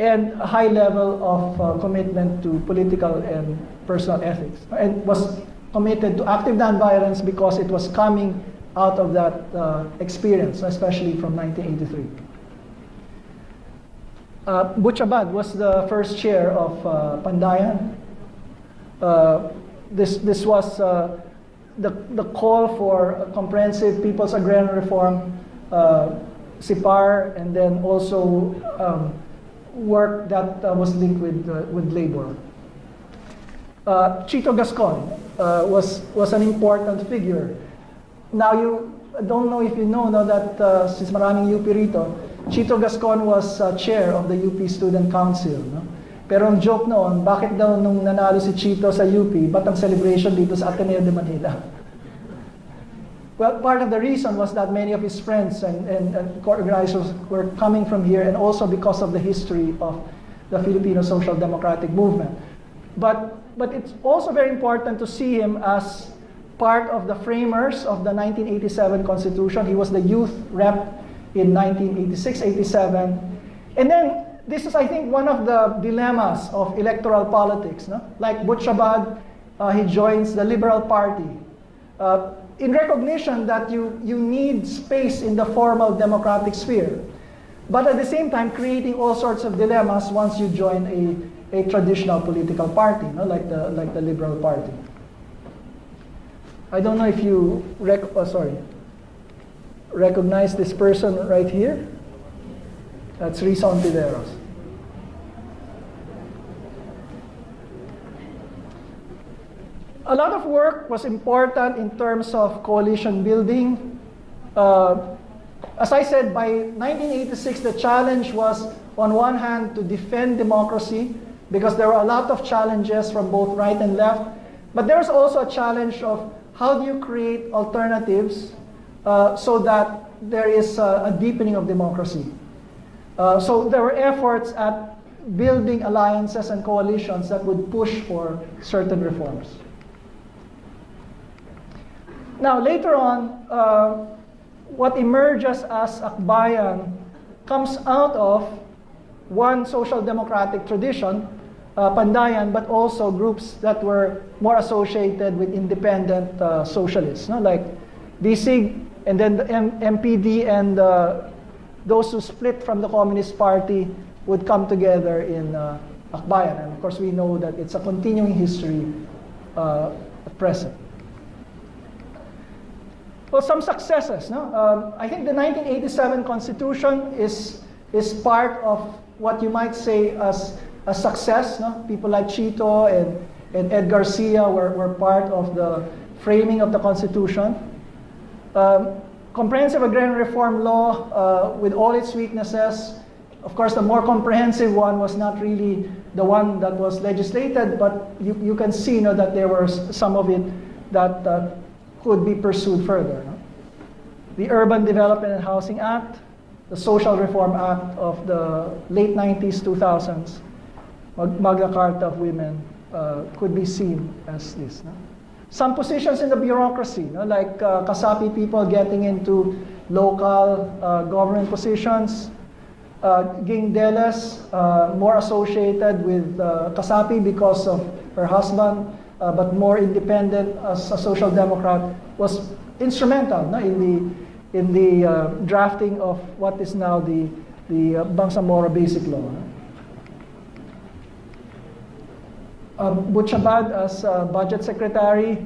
and a high level of commitment to political and personal ethics, and was committed to active nonviolence because it was coming out of that experience, especially from 1983. Butch Abad was the first chair of Pandayan. This was the call for a comprehensive People's Agrarian Reform, SIPAR, and then also work that was linked with labor. Chito Gascon was an important figure. Now, I don't know if you know that since maraming UP rito, Chito Gascon was chair of the UP Student Council. No? Pero ang joke noon, bakit daw nung nanalo si Chito sa UP, ba't ang celebration dito sa Ateneo de Manila? Well, part of the reason was that many of his friends and organizers were coming from here, and also because of the history of the Filipino Social Democratic movement. But it's also very important to see him as part of the framers of the 1987 Constitution. He was the youth rep in 1986-87. And then, this is, I think, one of the dilemmas of electoral politics. No? Like Butch Abad, he joins the Liberal Party. In recognition that you need space in the formal democratic sphere. But at the same time, creating all sorts of dilemmas once you join a traditional political party, no? like the Liberal Party. I don't know if you recognize this person right here. That's Risa Ontiveros. A lot of work was important in terms of coalition building. As I said, by 1986, the challenge was, on one hand, to defend democracy, because there were a lot of challenges from both right and left. But there's also a challenge of how do you create alternatives so that there is a deepening of democracy. So there were efforts at building alliances and coalitions that would push for certain reforms. Now, later on, what emerges as Akbayan comes out of one social democratic tradition, Pandayan, but also groups that were more associated with independent socialists, no? Like DSIG, and then the MPD, and those who split from the Communist Party would come together in Akbayan. And of course, we know that it's a continuing history at present. Well, some successes. No? I think the 1987 Constitution is part of what you might say as a success. No? People like Chito and Ed Garcia were part of the framing of the Constitution. Comprehensive Agrarian Reform Law, with all its weaknesses, of course, the more comprehensive one was not really the one that was legislated, but you can see, that there were some of it that could be pursued further. No? The Urban Development and Housing Act, the Social Reform Act of the late 90s, 2000s, Magna Carta of Women, could be seen as this. No? Some positions in the bureaucracy, like Kasapi people getting into local government positions. Ging Deles, more associated with Kasapi because of her husband, but more independent as a social democrat, was instrumental in the drafting of what is now the Bangsamoro Basic Law. Butch Abad as budget secretary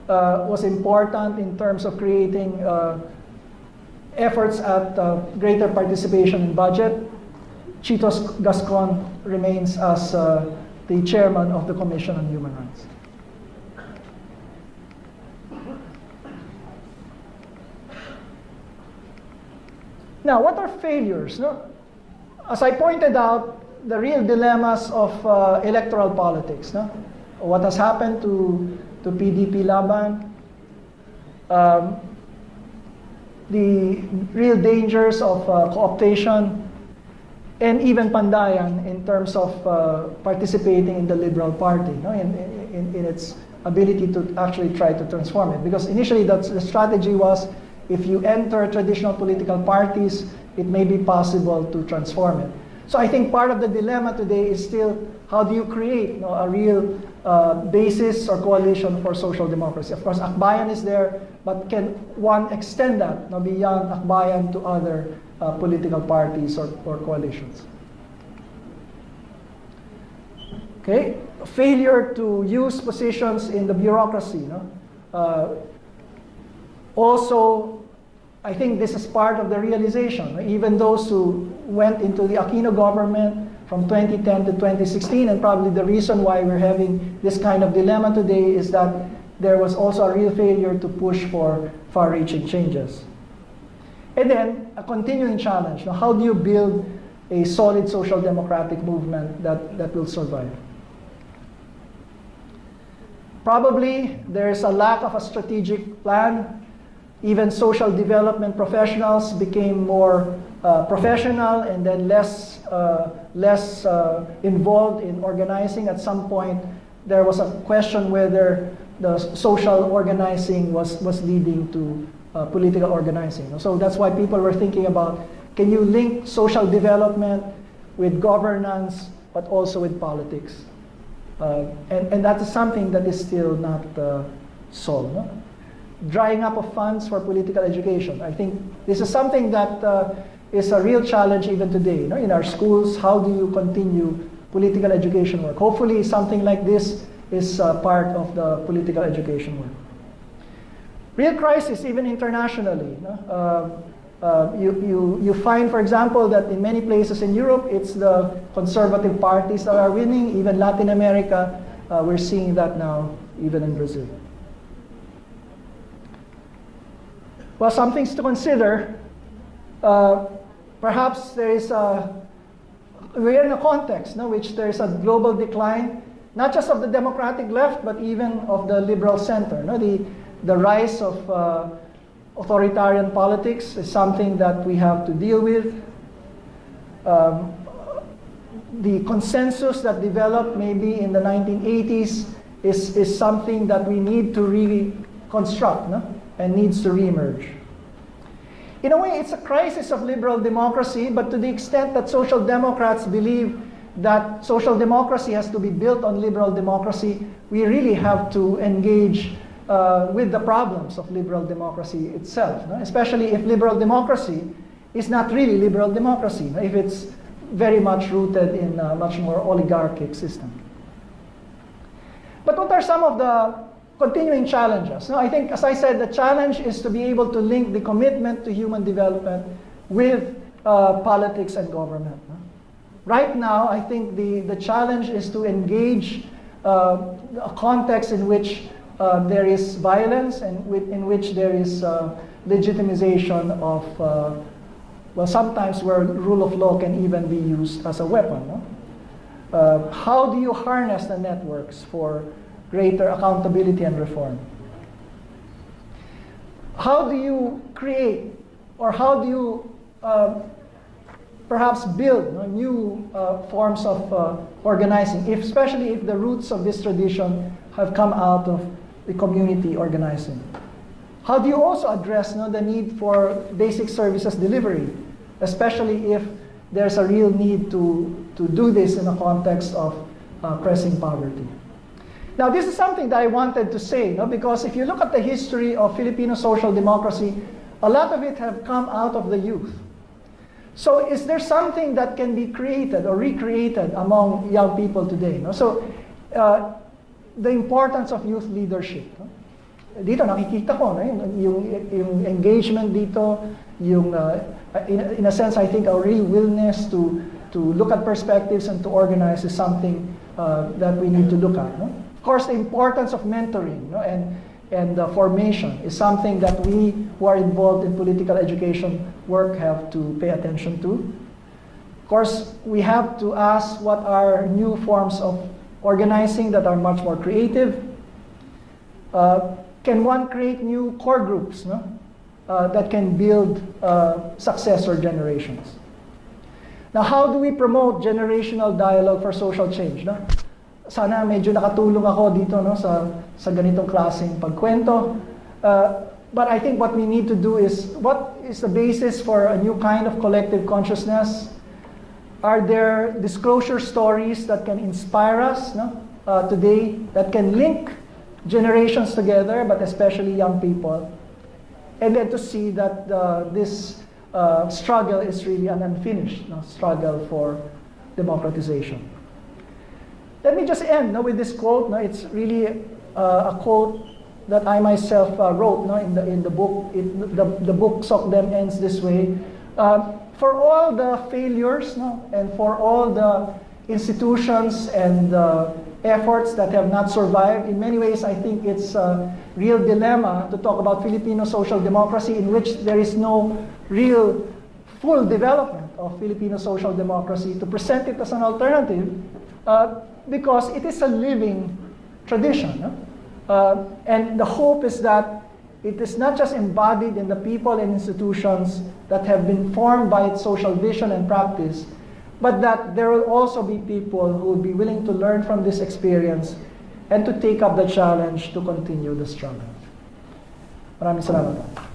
was important in terms of creating efforts at greater participation in budget. Chito Gascon remains as the chairman of the Commission on Human Rights. Now, what are failures? No? As I pointed out, the real dilemmas of electoral politics. No? What has happened to PDP Laban, the real dangers of co-optation, and even Pandayan in terms of participating in the Liberal Party, no? in its ability to actually try to transform it. Because initially the strategy was, if you enter traditional political parties, it may be possible to transform it. So I think part of the dilemma today is still how do you create a real basis or coalition for social democracy. Of course, Akbayan is there, but can one extend that beyond Akbayan to other political parties or coalitions? Okay, failure to use positions in the bureaucracy. Also, I think this is part of the realization. Even those who went into the Aquino government from 2010 to 2016, and probably the reason why we're having this kind of dilemma today is that there was also a real failure to push for far-reaching changes. And then, a continuing challenge. How do you build a solid social democratic movement that will survive? Probably there's a lack of a strategic plan. Even social development professionals became more professional and then less involved in organizing. At some point, there was a question whether the social organizing was leading to political organizing. So that's why people were thinking about, can you link social development with governance, but also with politics? And that is something that is still not solved. No? Drying up of funds for political education. I think this is something that is a real challenge even today. In our schools, how do you continue political education work? Hopefully something like this is part of the political education work. Real crisis even internationally. You find, for example, that in many places in Europe, it's the conservative parties that are winning. Even Latin America, we're seeing that now, even in Brazil. Well, some things to consider. Perhaps there is we're in a context in which there is a global decline, not just of the democratic left, but even of the liberal center. The rise of authoritarian politics is something that we have to deal with. The consensus that developed maybe in the 1980s is something that we need to reconstruct and needs to reemerge. In a way, it's a crisis of liberal democracy, but to the extent that social democrats believe that social democracy has to be built on liberal democracy, we really have to engage with the problems of liberal democracy itself, especially if liberal democracy is not really liberal democracy, if it's very much rooted in a much more oligarchic system. But what are some of the continuing challenges? I think, as I said, the challenge is to be able to link the commitment to human development with politics and government. Right now, I think the challenge is to engage a context in which there is violence and in which there is legitimization of, well, sometimes where rule of law can even be used as a weapon. How do you harness the networks for greater accountability and reform? How do you create, or how do you perhaps build new forms of organizing, especially if the roots of this tradition have come out of the community organizing? How do you also address the need for basic services delivery, especially if there's a real need to do this in a context of pressing poverty? Now, this is something that I wanted to say, because if you look at the history of Filipino social democracy, a lot of it have come out of the youth. So is there something that can be created or recreated among young people today? So the importance of youth leadership. Dito nakikita ko yung engagement dito, yung in a sense I think a real willingness to look at perspectives and to organize is something that we need to look at. Of course, the importance of mentoring and formation is something that we who are involved in political education work have to pay attention to. Of course, we have to ask what are new forms of organizing that are much more creative. Can one create new core groups that can build successor generations? Now, how do we promote generational dialogue for social change? Sana medyo nakatulong ako dito sa ganitong klaseng pagkwento. But I think what we need to do is, what is the basis for a new kind of collective consciousness? Are there disclosure stories that can inspire us, no? Today, that can link generations together, but especially young people? And then to see that this struggle is really an unfinished struggle for democratization. Let me just end with this quote. It's really a quote that I myself wrote in the book. The book SOCDEM ends this way. For all the failures and for all the institutions and efforts that have not survived, in many ways I think it's a real dilemma to talk about Filipino social democracy in which there is no real full development of Filipino social democracy, to present it as an alternative because it is a living tradition. And the hope is that it is not just embodied in the people and institutions that have been formed by its social vision and practice, but that there will also be people who will be willing to learn from this experience and to take up the challenge to continue the struggle. Maraming salamat.